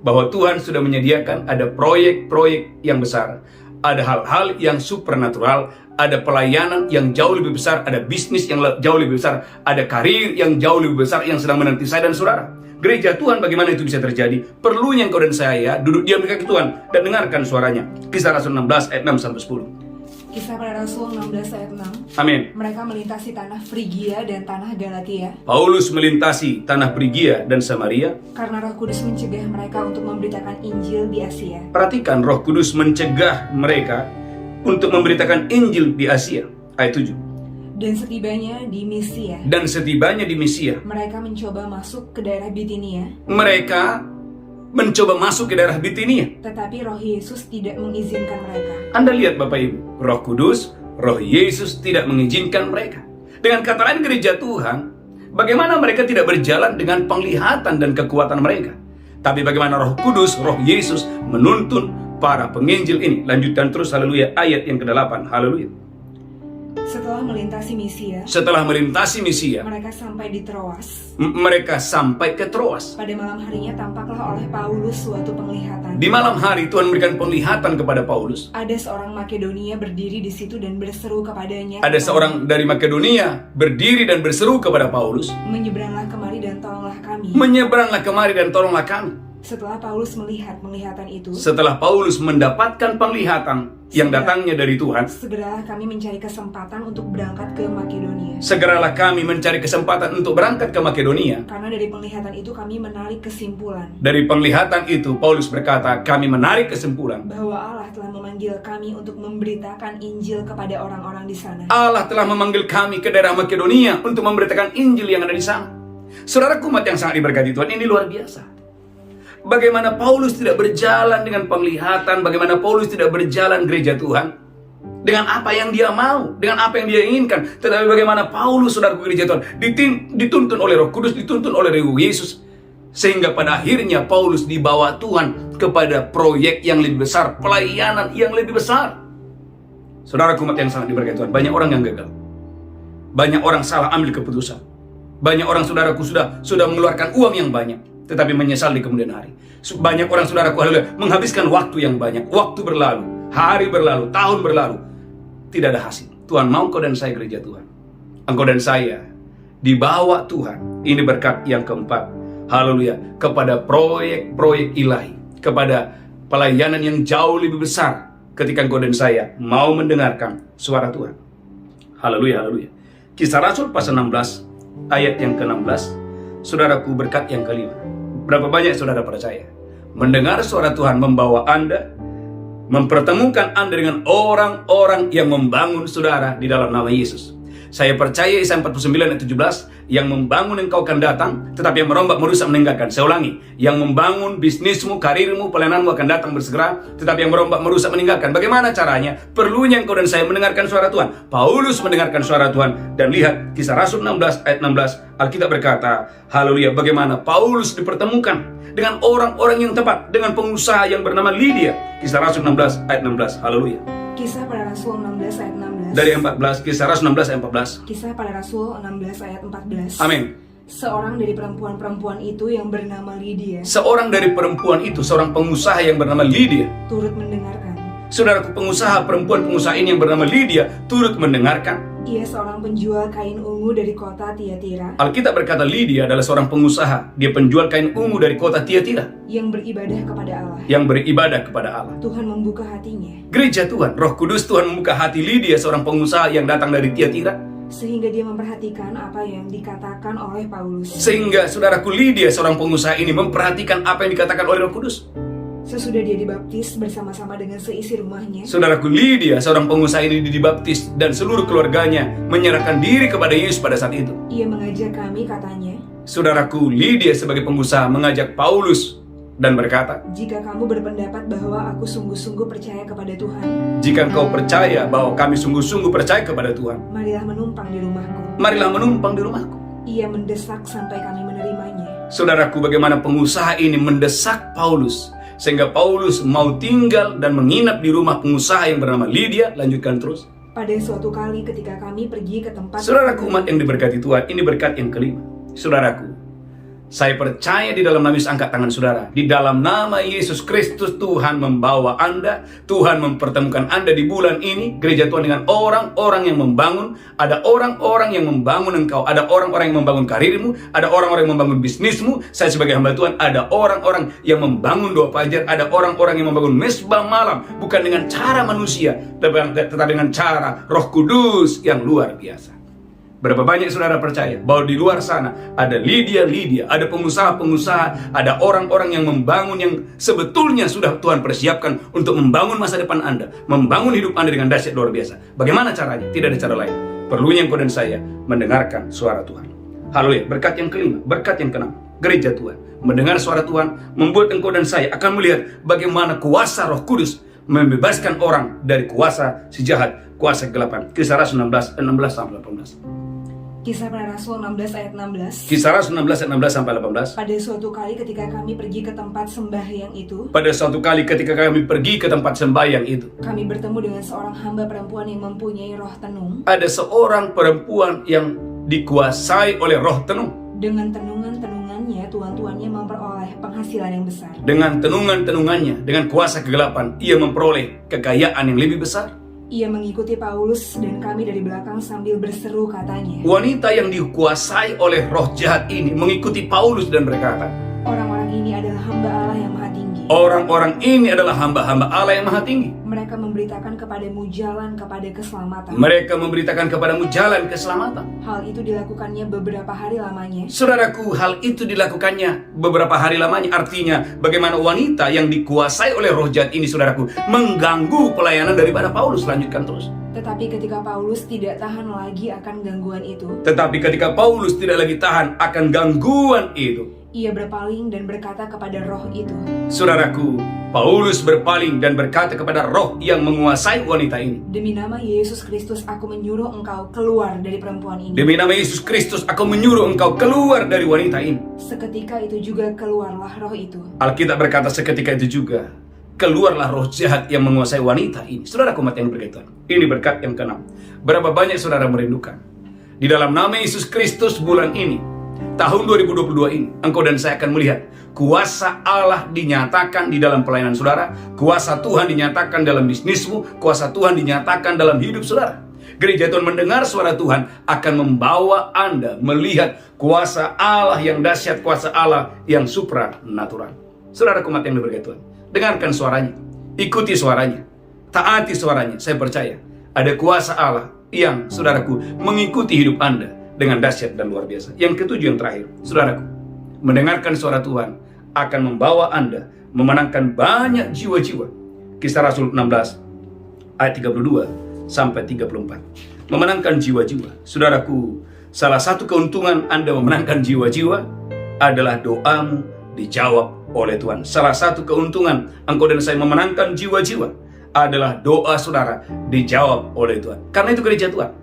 bahwa Tuhan sudah menyediakan ada proyek-proyek yang besar, ada hal-hal yang supernatural, ada pelayanan yang jauh lebih besar, ada bisnis yang jauh lebih besar, ada karir yang jauh lebih besar yang sedang menanti saya dan saudara. Gereja Tuhan, bagaimana itu bisa terjadi? Perlunya engkau dan saya duduk diam di kaki Tuhan dan dengarkan suaranya. Kisah Rasul 16 ayat 6 sampai 10. Kisah Para Rasul 16 ayat 6. Amin. Mereka melintasi tanah Frigia dan tanah Galatia Paulus melintasi tanah Frigia dan Samaria. karena Roh Kudus mencegah mereka untuk memberitakan Injil di Asia. Perhatikan, Roh Kudus mencegah mereka untuk memberitakan Injil di Asia. Ayat 7. Dan setibanya di Misia, Dan setibanya di Misia, mereka mencoba masuk ke daerah Bitinia, mereka mencoba masuk ke daerah Bitinia. tetapi Roh Yesus tidak mengizinkan mereka. Anda lihat Bapak Ibu, Roh Kudus, Roh Yesus tidak mengizinkan mereka. Dengan kata lain, gereja Tuhan, bagaimana mereka tidak berjalan dengan penglihatan dan kekuatan mereka, tapi bagaimana Roh Kudus, Roh Yesus menuntun para penginjil ini. Lanjutkan terus, haleluya, ayat yang ke-8, haleluya. Setelah melintasi Misia, Setelah melintasi Misia, mereka sampai di Troas. mereka sampai ke Troas. Pada malam harinya tampaklah oleh Paulus suatu penglihatan. Di malam hari Tuhan memberikan penglihatan kepada Paulus. Ada seorang Makedonia berdiri di situ dan berseru kepadanya. Ada seorang dari Makedonia berdiri dan berseru kepada Paulus, Menyeberanglah kemari dan tolonglah kami. menyeberanglah kemari dan tolonglah kami. Setelah Paulus melihat penglihatan itu, Setelah Paulus mendapatkan penglihatan yang datangnya dari Tuhan, segeralah kami mencari kesempatan untuk berangkat ke Makedonia. segeralah kami mencari kesempatan untuk berangkat ke Makedonia. Karena dari penglihatan itu kami menarik kesimpulan Dari penglihatan itu, Paulus berkata, kami menarik kesimpulan bahwa Allah telah memanggil kami untuk memberitakan Injil kepada orang-orang di sana. Allah telah memanggil kami ke daerah Makedonia untuk memberitakan Injil yang ada di sana. Saudara umat yang sangat diberkati Tuhan, ini luar biasa. Bagaimana Paulus tidak berjalan dengan penglihatan, bagaimana Paulus tidak berjalan gereja Tuhan dengan apa yang dia mau, dengan apa yang dia inginkan. Tetapi bagaimana Paulus, saudaraku gereja Tuhan, dituntun oleh Roh Kudus, dituntun oleh Roh Yesus, sehingga pada akhirnya Paulus dibawa Tuhan kepada proyek yang lebih besar, pelayanan yang lebih besar. Saudara umat yang sangat diberkati Tuhan, banyak orang yang gagal, banyak orang salah ambil keputusan, banyak orang saudaraku sudah mengeluarkan uang yang banyak, tetapi menyesal di kemudian hari. Banyak orang saudaraku, haleluya, menghabiskan waktu yang banyak. Waktu berlalu, hari berlalu, tahun berlalu, tidak ada hasil. Tuhan mau engkau dan saya gereja Tuhan, engkau dan saya dibawa Tuhan. Ini berkat yang keempat, haleluya, kepada proyek-proyek ilahi, kepada pelayanan yang jauh lebih besar ketika engkau dan saya mau mendengarkan suara Tuhan. Haleluya, haleluya. Kisah Rasul pasal 16 ayat yang ke-16. Saudaraku, berkat yang kelima. Berapa banyak saudara percaya mendengar suara Tuhan membawa Anda, mempertemukan Anda dengan orang-orang yang membangun saudara di dalam nama Yesus. Saya percaya Yesaya 49 ayat 17, yang membangun engkau akan datang, tetapi yang merombak, merusak, meninggalkan. Saya ulangi, yang membangun bisnismu, karirmu, pelayananmu akan datang bersegera, tetapi yang merombak, merusak, meninggalkan. Bagaimana caranya? Perlunya engkau dan saya mendengarkan suara Tuhan. Paulus mendengarkan suara Tuhan, dan lihat Kisah Rasul 16 ayat 16, Alkitab berkata, haleluya, bagaimana Paulus dipertemukan dengan orang-orang yang tepat, dengan pengusaha yang bernama Lydia. Kisah Rasul 16 ayat 16, haleluya. Kisah Para Rasul 16 ayat 16. Dari 14, Kisah Rasul 16 ayat 14. Kisah Para Rasul 16 ayat 14. Amin. Seorang dari perempuan-perempuan itu yang bernama Lydia Seorang dari perempuan itu, seorang pengusaha yang bernama Lydia. turut mendengarkan. Saudaraku, pengusaha ini yang bernama Lydia turut mendengarkan. Ia seorang penjual kain ungu dari kota Tiatira Alkitab berkata Lydia adalah seorang pengusaha. Dia penjual kain ungu dari kota Tiatira yang beribadah kepada Allah. yang beribadah kepada Allah. Tuhan membuka hatinya Gereja Tuhan, Roh Kudus Tuhan membuka hati Lydia, seorang pengusaha yang datang dari Tiatira, sehingga dia memperhatikan apa yang dikatakan oleh Paulus. sehingga saudaraku Lydia, seorang pengusaha ini memperhatikan apa yang dikatakan oleh Roh Kudus. Sesudah dia dibaptis bersama-sama dengan seisi rumahnya, Saudaraku Lydia, seorang pengusaha ini dibaptis dan seluruh keluarganya menyerahkan diri kepada Yesus pada saat itu. ia mengajak kami, katanya, Saudaraku Lydia sebagai pengusaha mengajak Paulus dan berkata, jika kamu berpendapat bahwa aku sungguh-sungguh percaya kepada Tuhan, jika engkau percaya bahwa kami sungguh-sungguh percaya kepada Tuhan, marilah menumpang di rumahku. marilah menumpang di rumahku. Ia mendesak sampai kami menerimanya. Saudaraku, bagaimana pengusaha ini mendesak Paulus, sehingga Paulus mau tinggal dan menginap di rumah pengusaha yang bernama Lydia. Lanjutkan terus. Pada suatu kali ketika kami pergi ke tempat... Saudaraku umat yang diberkati Tuhan, ini berkat yang kelima. Saudaraku, saya percaya di dalam nama Yesus, angkat tangan saudara. Di dalam nama Yesus Kristus, Tuhan membawa Anda, Tuhan mempertemukan Anda di bulan ini, gereja Tuhan, dengan orang-orang yang membangun. Ada orang-orang yang membangun engkau, ada orang-orang yang membangun karirmu, ada orang-orang yang membangun bisnismu. Saya sebagai hamba Tuhan, ada orang-orang yang membangun doa fajar, ada orang-orang yang membangun mesbah malam, bukan dengan cara manusia, tetapi dengan cara Roh Kudus yang luar biasa. Berapa banyak saudara percaya bahwa di luar sana ada Lydia, ada pengusaha-pengusaha, ada orang-orang yang membangun yang sebetulnya sudah Tuhan persiapkan untuk membangun masa depan Anda, membangun hidup Anda dengan dahsyat luar biasa. Bagaimana caranya? Tidak ada cara lain. Perlunya engkau dan saya mendengarkan suara Tuhan. Haleluya. Berkat yang kelima, berkat yang keenam, gereja Tuhan mendengar suara Tuhan membuat engkau dan saya akan melihat bagaimana kuasa Roh Kudus membebaskan orang dari kuasa si jahat, kuasa kegelapan. Kisah Rasul 16 sampai 18. Kisah Para Rasul 16 ayat 16. Kisah Rasul 16 ayat 16 sampai 18. Pada suatu kali ketika kami pergi ke tempat sembahyang itu, Pada suatu kali ketika kami pergi ke tempat sembahyang itu, kami bertemu dengan seorang hamba perempuan yang mempunyai roh tenung. ada seorang perempuan yang dikuasai oleh roh tenung. Dengan tenungan-tenungannya, tuan-tuannya memperoleh penghasilan yang besar. Dengan tenungan-tenungannya, dengan kuasa kegelapan, ia memperoleh kekayaan yang lebih besar. Ia mengikuti Paulus dan kami dari belakang sambil berseru, katanya, Wanita yang dikuasai oleh roh jahat ini mengikuti Paulus dan berkata, orang-orang ini adalah hamba Allah yang maha tinggi. orang-orang ini adalah hamba-hamba Allah yang maha tinggi. Mereka memberitakan kepadamu jalan kepada keselamatan. Mereka memberitakan kepadamu jalan keselamatan. Hal itu dilakukannya beberapa hari lamanya. Saudaraku, hal itu dilakukannya beberapa hari lamanya. Artinya, bagaimana wanita yang dikuasai oleh roh jahat ini, saudaraku, mengganggu pelayanan daripada Paulus. Lanjutkan terus. Tetapi ketika Paulus tidak tahan lagi akan gangguan itu, Tetapi ketika Paulus tidak lagi tahan akan gangguan itu, ia berpaling dan berkata kepada roh itu, saudaraku, Paulus berpaling dan berkata kepada roh yang menguasai wanita ini, demi nama Yesus Kristus aku menyuruh engkau keluar dari perempuan ini. demi nama Yesus Kristus aku menyuruh engkau keluar dari wanita ini. Seketika itu juga keluarlah roh itu. Alkitab berkata seketika itu juga keluarlah roh jahat yang menguasai wanita ini. Saudara umat yang berkaitan, ini berkat yang keenam. Berapa banyak saudara merindukan di dalam nama Yesus Kristus bulan ini, tahun 2022 ini, engkau dan saya akan melihat kuasa Allah dinyatakan di dalam pelayanan saudara, kuasa Tuhan dinyatakan dalam bisnismu, kuasa Tuhan dinyatakan dalam hidup saudara. Gereja Tuhan mendengar suara Tuhan akan membawa Anda melihat kuasa Allah yang dahsyat, kuasa Allah yang supranatural. Saudara umat yang diberkati Tuhan, dengarkan suaranya, ikuti suaranya, taati suaranya. Saya percaya ada kuasa Allah yang, saudaraku, mengikuti hidup Anda dengan dahsyat dan luar biasa. Yang ketujuh, yang terakhir, saudaraku, mendengarkan suara Tuhan akan membawa Anda memenangkan banyak jiwa-jiwa. Kisah Rasul 16 ayat 32 sampai 34. Memenangkan jiwa-jiwa. Saudaraku, salah satu keuntungan Anda memenangkan jiwa-jiwa adalah doamu dijawab oleh Tuhan. Salah satu keuntungan engkau dan saya memenangkan jiwa-jiwa adalah doa saudara dijawab oleh Tuhan. Karena itu gereja Tuhan,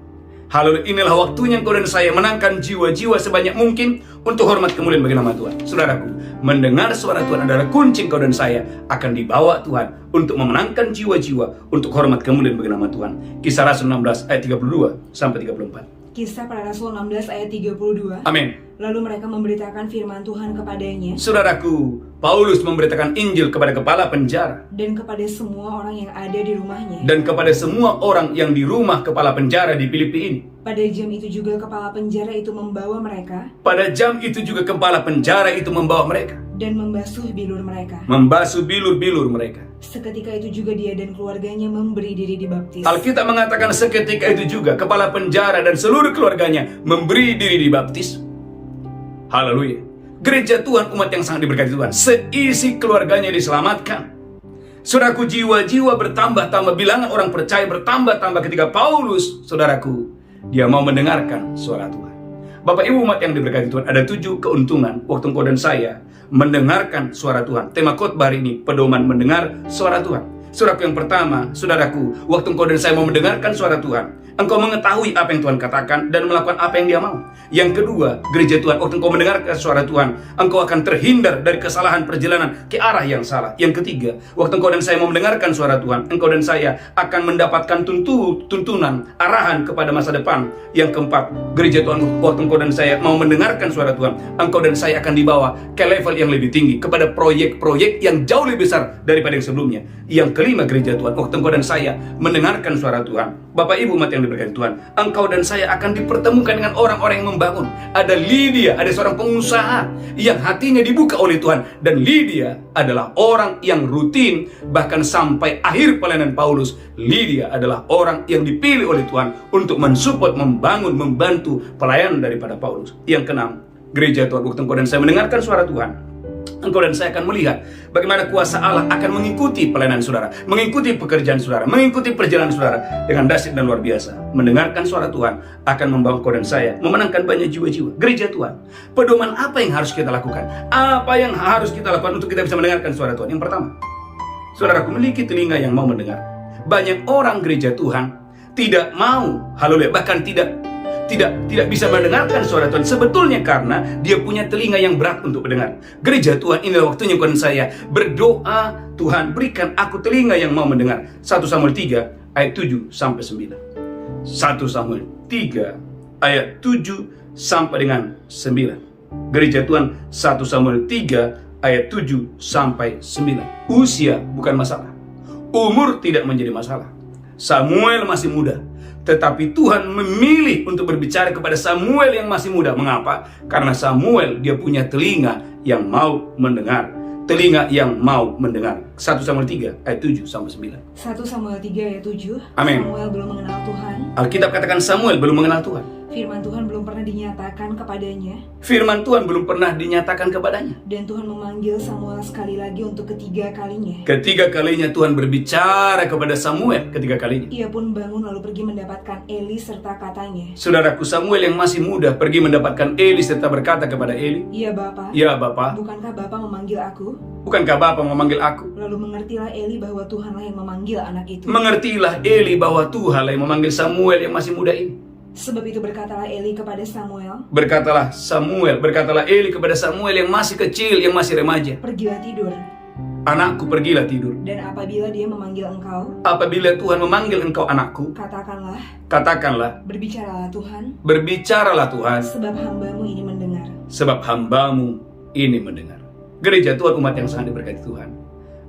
haleluya, inilah waktunya engkau dan saya menangkan jiwa-jiwa sebanyak mungkin untuk hormat kemuliaan bagi nama Tuhan. Saudaraku, mendengar suara Tuhan adalah kunci engkau dan saya akan dibawa Tuhan untuk memenangkan jiwa-jiwa untuk hormat kemuliaan bagi nama Tuhan. Kisah Rasul 16 ayat 32 sampai 34. Kisah Para Rasul 16 ayat 32. Amin. Lalu mereka memberitakan firman Tuhan kepadanya Saudaraku, Paulus memberitakan Injil kepada kepala penjara dan kepada semua orang yang ada di rumahnya. dan kepada semua orang yang di rumah kepala penjara di Filipi ini. Pada jam itu juga kepala penjara itu membawa mereka Pada jam itu juga kepala penjara itu membawa mereka, dan membasuh bilur mereka. membasuh bilur-bilur mereka. Seketika itu juga dia dan keluarganya memberi diri dibaptis. Alkitab mengatakan seketika itu juga kepala penjara dan seluruh keluarganya memberi diri dibaptis. Haleluya. Gereja Tuhan, umat yang sangat diberkati Tuhan, seisi keluarganya diselamatkan. Saudaraku, jiwa-jiwa bertambah-tambah, bilangan orang percaya bertambah-tambah ketika Paulus, saudaraku, dia mau mendengarkan suara Tuhan. Bapak Ibu umat yang diberkati Tuhan, ada 7 keuntungan waktu engkau dan saya mendengarkan suara Tuhan. Tema khotbah hari ini, pedoman mendengar suara Tuhan. Saudaraku, yang pertama, saudaraku, waktu engkau dan saya mau mendengarkan suara Tuhan, engkau mengetahui apa yang Tuhan katakan dan melakukan apa yang Dia mau. Yang kedua, gereja Tuhan, waktu engkau mendengarkan suara Tuhan, engkau akan terhindar dari kesalahan perjalanan ke arah yang salah. Yang ketiga, waktu engkau dan saya mau mendengarkan suara Tuhan, engkau dan saya akan mendapatkan tuntunan, arahan kepada masa depan. Yang keempat, gereja Tuhan, waktu engkau dan saya mau mendengarkan suara Tuhan, engkau dan saya akan dibawa ke level yang lebih tinggi, kepada proyek-proyek yang jauh lebih besar daripada yang sebelumnya. Yang kelima, gereja Tuhan, waktu engkau dan saya mendengarkan suara Tuhan, Bapak Ibu umat yang diberkati Tuhan, engkau dan saya akan dipertemukan dengan orang-orang yang membangun. Ada Lydia, ada seorang pengusaha yang hatinya dibuka oleh Tuhan. Dan Lydia adalah orang yang rutin, bahkan sampai akhir pelayanan Paulus, Lydia adalah orang yang dipilih oleh Tuhan untuk mensupport, membangun, membantu pelayanan daripada Paulus. Yang keenam, gereja Tuhan, waktu engkau dan saya mendengarkan suara Tuhan, engkau dan saya akan melihat bagaimana kuasa Allah akan mengikuti pelayanan saudara, mengikuti pekerjaan saudara, mengikuti perjalanan saudara dengan dahsyat dan luar biasa. Mendengarkan suara Tuhan akan membawa engkau dan saya memenangkan banyak jiwa-jiwa. Gereja Tuhan, pedoman apa yang harus kita lakukan? Apa yang harus kita lakukan untuk kita bisa mendengarkan suara Tuhan? Yang pertama, saudaraku, memiliki telinga yang mau mendengar. Banyak orang gereja Tuhan tidak mau, haleluya, bahkan tidak bisa mendengarkan suara Tuhan. Sebetulnya karena dia punya telinga yang berat untuk mendengar. Gereja Tuhan, inilah waktunya engkau dan saya berdoa, Tuhan berikan aku telinga yang mau mendengar. 1 Samuel 3 ayat 7 sampai 9. 1 Samuel 3 ayat 7 sampai dengan 9. Gereja Tuhan, 1 Samuel 3 ayat 7 sampai 9. Usia bukan masalah, umur tidak menjadi masalah. Samuel masih muda, tetapi Tuhan memilih untuk berbicara kepada Samuel yang masih muda. Mengapa? Karena Samuel dia punya telinga yang mau mendengar. Telinga yang mau mendengar. 1 Samuel 3 ayat 7 sampai 9. 1 Samuel 3 ayat 7. Amin. Samuel belum mengenal Tuhan. Alkitab katakan Samuel belum mengenal Tuhan. Firman Tuhan belum pernah dinyatakan kepadanya. Firman Tuhan belum pernah dinyatakan kepadanya. Dan Tuhan memanggil Samuel sekali lagi untuk ketiga kalinya. Ketiga kalinya Tuhan berbicara kepada Samuel. Ketiga kalinya. Ia pun bangun lalu pergi mendapatkan Eli serta katanya. Saudaraku, Samuel yang masih muda pergi mendapatkan Eli serta berkata kepada Eli, "Iya Bapa." "Ya Bapa." "Bukankah Bapa memanggil aku?" "Bukankah Bapa memanggil aku?" Lalu mengertilah Eli bahwa Tuhanlah yang memanggil anak itu. Mengertilah Eli bahwa Tuhanlah yang memanggil Samuel yang masih muda ini. Sebab itu berkatalah Eli kepada Samuel. Berkatalah Eli kepada Samuel yang masih kecil, yang masih remaja, "Pergilah tidur. Anakku, pergilah tidur. Dan apabila dia memanggil engkau, Apabila Tuhan memanggil engkau anakku, katakanlah, berbicaralah Tuhan, berbicaralah Tuhan, sebab hambamu ini mendengar." sebab hambamu ini mendengar. Gereja Tuhan, umat yang sangat diberkati Tuhan,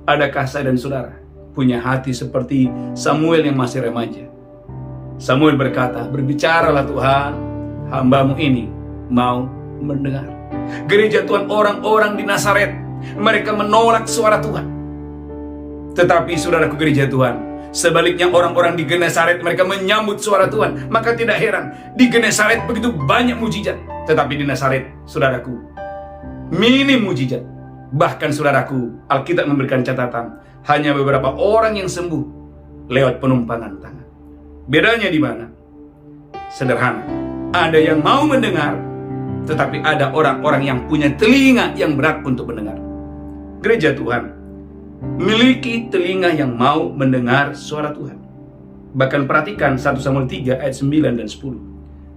adakah saya dan saudara punya hati seperti Samuel yang masih remaja? Samuel berkata, "Berbicaralah Tuhan, hambamu ini mau mendengar." Gereja Tuhan, orang-orang di Nazaret, mereka menolak suara Tuhan. Tetapi saudaraku gereja Tuhan, sebaliknya orang-orang di Genesaret, mereka menyambut suara Tuhan. Maka tidak heran, di Genesaret begitu banyak mujizat. Tetapi di Nazaret, saudaraku, minim mujizat. Bahkan saudaraku, Alkitab memberikan catatan, hanya beberapa orang yang sembuh lewat penumpangan tangan. Bedanya di mana? Sederhana. Ada yang mau mendengar, tetapi ada orang-orang yang punya telinga yang berat untuk mendengar. Gereja Tuhan, miliki telinga yang mau mendengar suara Tuhan. Bahkan perhatikan 1 Samuel 3 ayat 9 dan 10.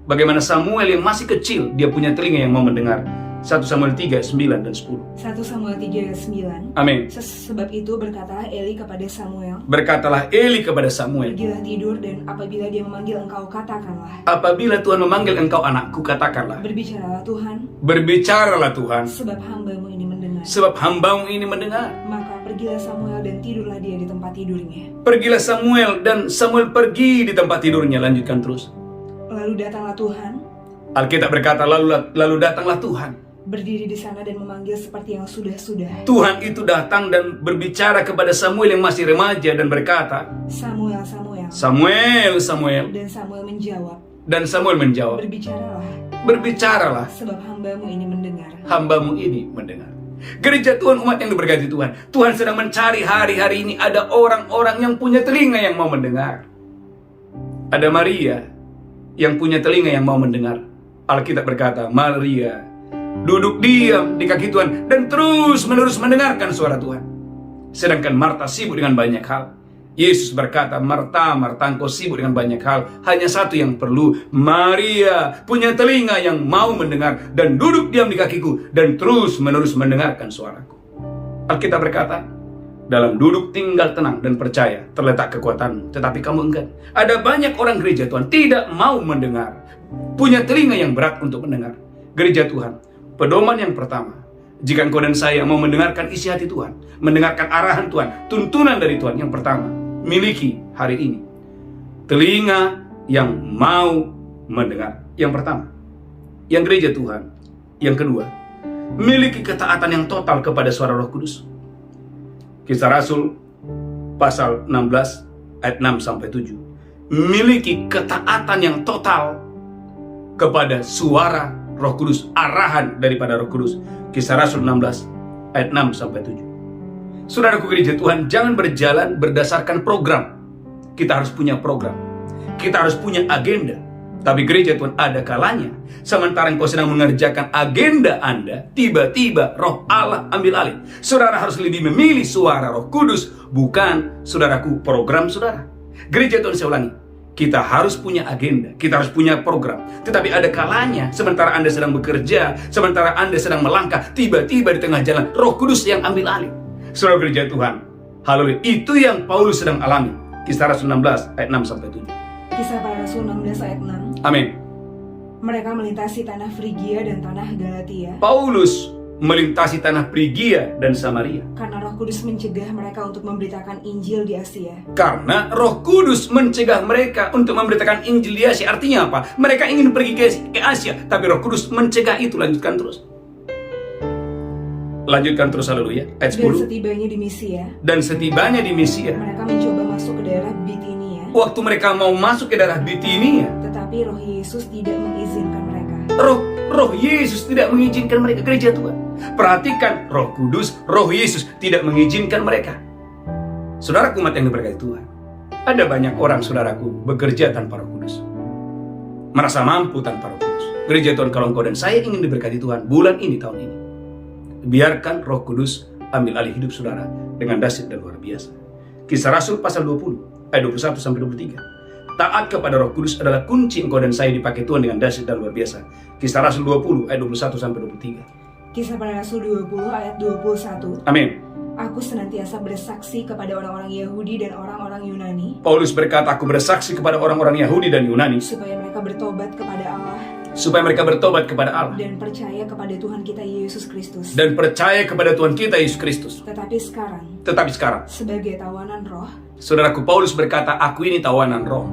Bagaimana Samuel yang masih kecil, dia punya telinga yang mau mendengar. 1 Samuel 3, 9 dan 10. 1 Samuel 3 ayat 9. Amin. Sebab itu berkatalah Eli kepada Samuel. Berkatalah Eli kepada Samuel, "Pergilah tidur dan apabila dia memanggil engkau katakanlah." "Apabila Tuhan memanggil engkau anakku, katakanlah." "Berbicaralah Tuhan, Berbicaralah Tuhan, sebab hambamu ini mendengar." sebab hambamu ini mendengar. Maka pergilah Samuel dan tidurlah dia di tempat tidurnya. Pergilah Samuel dan Samuel pergi di tempat tidurnya. Lanjutkan terus. Lalu datanglah Tuhan, Alkitab berkata, lalu datanglah Tuhan. berdiri di sana dan memanggil seperti yang sudah-sudah. Tuhan itu datang dan berbicara kepada Samuel yang masih remaja dan berkata, "Samuel, Samuel." "Samuel, Samuel." Dan Samuel menjawab, Dan Samuel menjawab, "Berbicaralah, "Berbicaralah, sebab hambamu ini mendengar." hambamu ini mendengar." Gereja Tuhan, umat yang diberkati Tuhan, Tuhan sedang mencari hari-hari ini ada orang-orang yang punya telinga yang mau mendengar. Ada Maria yang punya telinga yang mau mendengar. Alkitab berkata, Maria duduk diam di kaki Tuhan dan terus menerus mendengarkan suara Tuhan. sedangkan Marta sibuk dengan banyak hal. Yesus berkata, Marta, Marta, engkau sibuk dengan banyak hal, hanya satu yang perlu. Maria punya telinga yang mau mendengar dan duduk diam di kakiku dan terus menerus mendengarkan suaraku. Alkitab berkata, dalam duduk tinggal tenang dan percaya terletak kekuatanmu, tetapi kamu enggan. Ada banyak orang gereja Tuhan tidak mau mendengar, punya telinga yang berat untuk mendengar. Gereja Tuhan, pedoman yang pertama, jika engkau dan saya mau mendengarkan isi hati Tuhan, mendengarkan arahan Tuhan, tuntunan dari Tuhan, yang pertama, miliki hari ini telinga yang mau mendengar. Yang pertama, yang gereja Tuhan. Yang kedua, miliki ketaatan yang total kepada suara Roh Kudus. Kisah Rasul pasal 16 ayat 6-7. Miliki ketaatan yang total kepada suara Roh Kudus, arahan daripada Roh Kudus. Kisah Rasul 16 ayat 6-7. Saudaraku gereja Tuhan, jangan berjalan berdasarkan program. Kita harus punya program, kita harus punya agenda. Tapi gereja Tuhan, ada kalanya sementara engkau sedang mengerjakan agenda Anda, tiba-tiba Roh Allah ambil alih. Saudara harus lebih memilih suara Roh Kudus, bukan, saudaraku, program saudara. Gereja Tuhan, saya ulangi, kita harus punya agenda, kita harus punya program. Tetapi ada kalanya sementara Anda sedang bekerja, sementara Anda sedang melangkah, tiba-tiba di tengah jalan Roh Kudus yang ambil alih. Saudara gereja Tuhan, haleluya, itu yang Paulus sedang alami. Kisah Rasul 16 ayat 6-7. Kisah para Rasul 16 ayat 6. Amin. Mereka melintasi tanah Frigia dan tanah Galatia. Paulus melintasi tanah Frigia dan Samaria Karena Roh Kudus mencegah mereka untuk memberitakan Injil di Asia. karena Roh Kudus mencegah mereka untuk memberitakan Injil di Asia. Artinya apa? Mereka ingin pergi ke Asia, tapi Roh Kudus mencegah itu. Lanjutkan terus. Lanjutkan terus, haleluya. Ayat 10. Dan setibanya di Misia, Dan setibanya di Misia, mereka mencoba masuk ke daerah Bitinia, waktu mereka mau masuk ke daerah Bitinia, tetapi Roh Yesus tidak mengizinkan mereka. Roh Yesus tidak mengizinkan mereka. Gereja Tuhan, perhatikan, Roh Kudus, Roh Yesus tidak mengizinkan mereka. Saudaraku umat yang diberkati Tuhan, ada banyak orang, saudaraku, bekerja tanpa Roh Kudus, merasa mampu tanpa Roh Kudus. Gereja Tuhan, kalau engkau dan saya ingin diberkati Tuhan bulan ini, tahun ini, biarkan Roh Kudus ambil alih hidup saudara dengan dahsyat dan luar biasa. Kisah Rasul pasal 20 ayat 21-23. Taat kepada Roh Kudus adalah kunci engkau dan saya dipakai Tuhan dengan dahsyat dan luar biasa. Kisah Rasul 20 ayat 21-23. Kisah para Rasul 20 ayat 21. Amin. Aku senantiasa bersaksi kepada orang-orang Yahudi dan orang-orang Yunani, Paulus berkata, aku bersaksi kepada orang-orang Yahudi dan Yunani supaya mereka bertobat kepada Allah supaya mereka bertobat kepada Allah dan percaya kepada Tuhan kita Yesus Kristus. dan percaya kepada Tuhan kita Yesus Kristus. Tetapi sekarang, Sebagai tawanan roh, saudaraku, Paulus berkata, aku ini tawanan roh.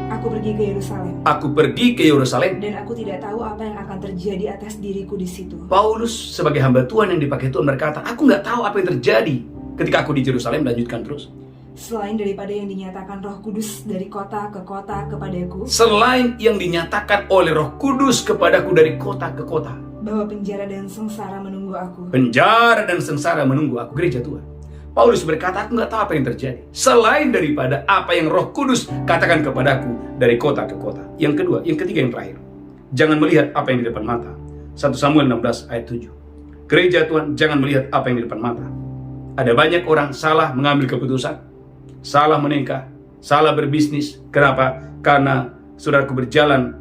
aku pergi ke Yerusalem, Aku pergi ke Yerusalem. dan aku tidak tahu apa yang akan terjadi atas diriku di situ. Paulus sebagai hamba Tuhan yang dipakai Tuhan berkata, aku nggak tahu apa yang terjadi ketika aku di Yerusalem. Lanjutkan terus. Selain daripada yang dinyatakan Roh Kudus dari kota ke kota kepadaku, Selain yang dinyatakan oleh Roh Kudus kepadaku dari kota ke kota, bahwa penjara dan sengsara menunggu aku. penjara dan sengsara menunggu aku. Gereja Tuhan, Paulus berkata, aku nggak tahu apa yang terjadi selain daripada apa yang Roh Kudus katakan kepadaku dari kota ke kota. Yang kedua, yang ketiga, yang terakhir, jangan melihat apa yang di depan mata. 1 Samuel 16 ayat 7. Gereja Tuhan, jangan melihat apa yang di depan mata. Ada banyak orang salah mengambil keputusan, salah menikah, salah berbisnis. Kenapa? Karena saudaraku berjalan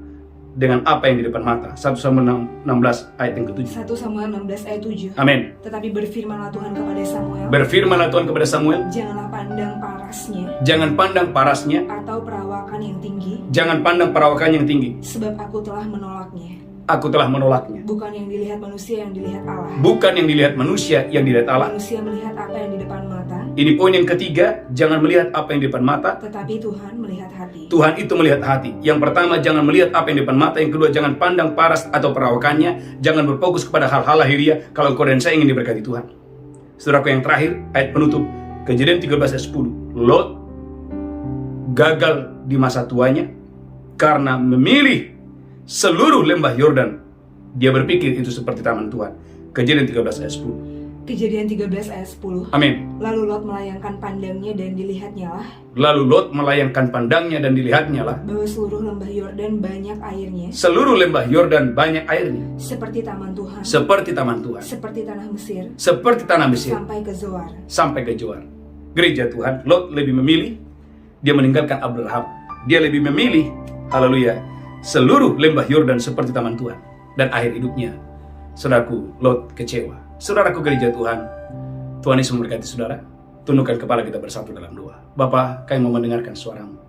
dengan apa yang di depan mata. 1 Samuel 16 ayat yang ke-7. 1 Samuel 16 ayat 7. Amin. Tetapi berfirmanlah Tuhan kepada Samuel, Berfirmanlah Tuhan kepada Samuel, janganlah pandang parasnya jangan pandang parasnya, atau perawakan yang tinggi, jangan pandang perawakan yang tinggi. sebab aku telah menolaknya. Aku telah menolaknya. Bukan yang dilihat manusia, yang dilihat Allah. Bukan yang dilihat manusia, yang dilihat Allah. Manusia melihat apa yang di depan mata, Ini poin yang ketiga, jangan melihat apa yang di depan mata. tetapi Tuhan melihat hati. Tuhan itu melihat hati. Yang pertama, jangan melihat apa yang di depan mata. Yang kedua, jangan pandang paras atau perawakannya. Jangan berfokus kepada hal-hal lahiriah kalau kau dan saya ingin diberkati Tuhan. Saudaraku yang terakhir, ayat penutup, Kejadian 13 ayat 10. Lot gagal di masa tuanya karena memilih seluruh lembah Yordan. Dia berpikir itu seperti taman Tuhan. Kejadian 13 ayat 10. Kejadian 13 ayat 10. Amin. Lalu Lot melayangkan pandangnya dan dilihatnya lah Lalu Lot melayangkan pandangnya dan dilihatnya lah bahwa seluruh lembah Yordan banyak airnya, seluruh lembah Yordan banyak airnya, seperti taman Tuhan, seperti taman Tuhan, seperti tanah Mesir, seperti tanah Mesir, sampai ke Zoar. sampai ke Zoar. Gereja Tuhan, Lot lebih memilih, dia meninggalkan Abraham. Dia lebih memilih, haleluya, seluruh lembah Yordan seperti taman Tuhan dan akhir hidupnya. Saudaraku, Lot kecewa. Saudaraku gereja Tuhan, Tuhan Yesus memberkati saudara. Tundukkan kepala kita bersatu dalam doa. Bapa, kami mau mendengarkan suaramu.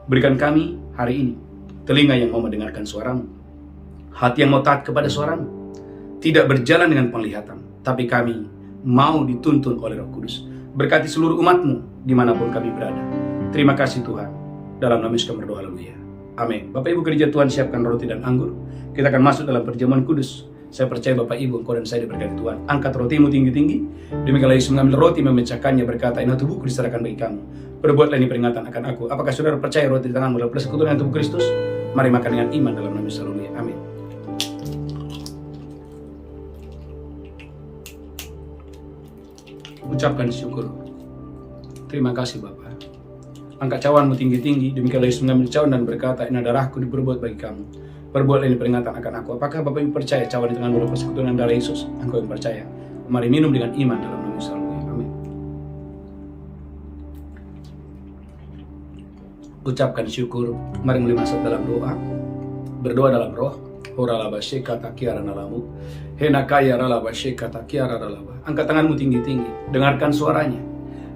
Berikan kami hari ini telinga yang mau mendengarkan suaramu, hati yang mau taat kepada suaramu, tidak berjalan dengan penglihatan, tapi kami mau dituntun oleh Roh Kudus. Berkati seluruh umatmu dimanapun kami berada. Terima kasih Tuhan. Dalam nama Yesus kami berdoa, haleluya. Amin. Bapak Ibu gereja Tuhan, siapkan roti dan anggur. Kita akan masuk dalam perjamuan kudus. Saya percaya Bapak Ibu, engkau dan saya diberkati Tuhan. Angkat rotimu tinggi-tinggi. Demikianlah Yesus mengambil roti, memecahkannya, berkata, inilah tubuhku diserahkan bagi kamu. Perbuatlah ini peringatan akan aku. Apakah saudara percaya roti di tanganmu adalah persekutuan tubuh Kristus? Mari makan dengan iman dalam nama Yesus, haleluya. Amin. Ucapkan syukur. Terima kasih Bapa. Angkat cawanmu tinggi-tinggi. Demikianlah Yesus mengambil cawan dan berkata, ini darahku diperbuat bagi kamu. Perbuatlah ini peringatan akan aku. Apakah Bapak Ibu percaya cawan di tanganmu adalah persekutuan darah Yesus? Engkau yang percaya. Mari minum dengan iman dalam nama Yesus, haleluya. Amin. Ucapkan syukur. Mari mulai masuk dalam doa. Berdoa dalam roh. Horalaba shekata kiara nalamu. Henakaya ralaba shekata kiara ralaba. Angkat tanganmu tinggi-tinggi. Dengarkan suaranya.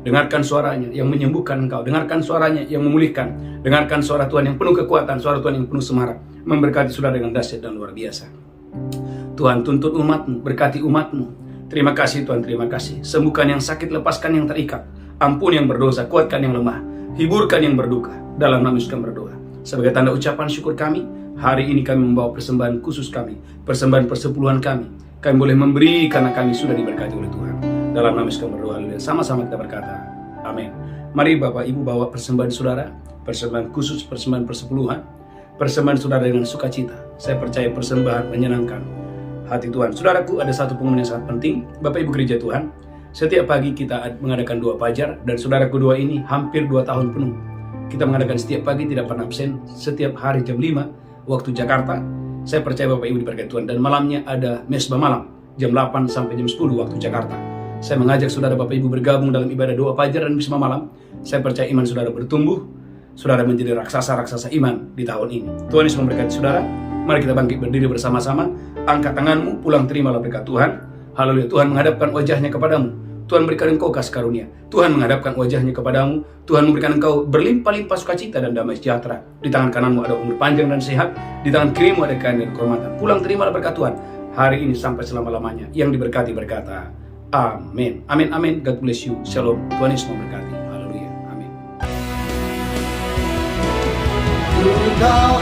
Dengarkan suaranya yang menyembuhkan engkau. Dengarkan suaranya yang memulihkan. Dengarkan suara Tuhan yang penuh kekuatan. Suara Tuhan yang penuh semarak. Memberkati saudara dengan dahsyat dan luar biasa. Tuhan tuntut umatmu. Berkati umatmu. Terima kasih Tuhan, terima kasih. Sembuhkan yang sakit, lepaskan yang terikat. Ampun yang berdosa, kuatkan yang lemah. Hiburkan yang berduka. Dalam nama Yesus kami berdoa. Sebagai tanda ucapan syukur kami, hari ini kami membawa persembahan khusus kami. Persembahan persepuluhan kami. Kami boleh memberi karena kami sudah diberkati oleh Tuhan. Dalam nama Yesus kami berdoa. Sama-sama kita berkata, amin. Mari Bapak Ibu bawa persembahan saudara. Persembahan khusus, persembahan persepuluhan. Persembahan saudara dengan sukacita. Saya percaya persembahan menyenangkan hati Tuhan. Saudaraku, ada satu pengumuman yang sangat penting. Bapak Ibu gereja Tuhan, setiap pagi kita mengadakan doa fajar. Dan saudaraku, doa ini hampir 2 tahun penuh. Kita mengadakan setiap pagi, tidak pernah absen. Setiap hari jam 5 waktu Jakarta. Saya percaya Bapak Ibu diberkati Tuhan. Dan malamnya ada mesbah malam, jam 8 sampai jam 10 waktu Jakarta. Saya mengajak saudara Bapak Ibu bergabung dalam ibadah doa fajar dan mesbah malam. Saya percaya iman saudara bertumbuh. Saudara menjadi raksasa-raksasa iman di tahun ini. Tuhan Yesus memberkati saudara. Mari kita bangkit berdiri bersama-sama. Angkat tanganmu, pulang terimalah berkat Tuhan. Haleluya. Tuhan menghadapkan wajahnya kepadamu. Tuhan berikan engkau kasih karunia. Tuhan menghadapkan wajahnya kepadamu. Tuhan memberikan engkau berlimpah-limpah sukacita dan damai sejahtera. Di tangan kananmu ada umur panjang dan sehat. Di tangan kirimu ada kekayaan dan kehormatan. Pulang terimalah berkat Tuhan. Hari ini sampai selama-lamanya. Yang diberkati berkata, amin. Amin, amin. God bless you. Shalom. Tuhan Yesus memberkati. Haleluya. Amin. Kau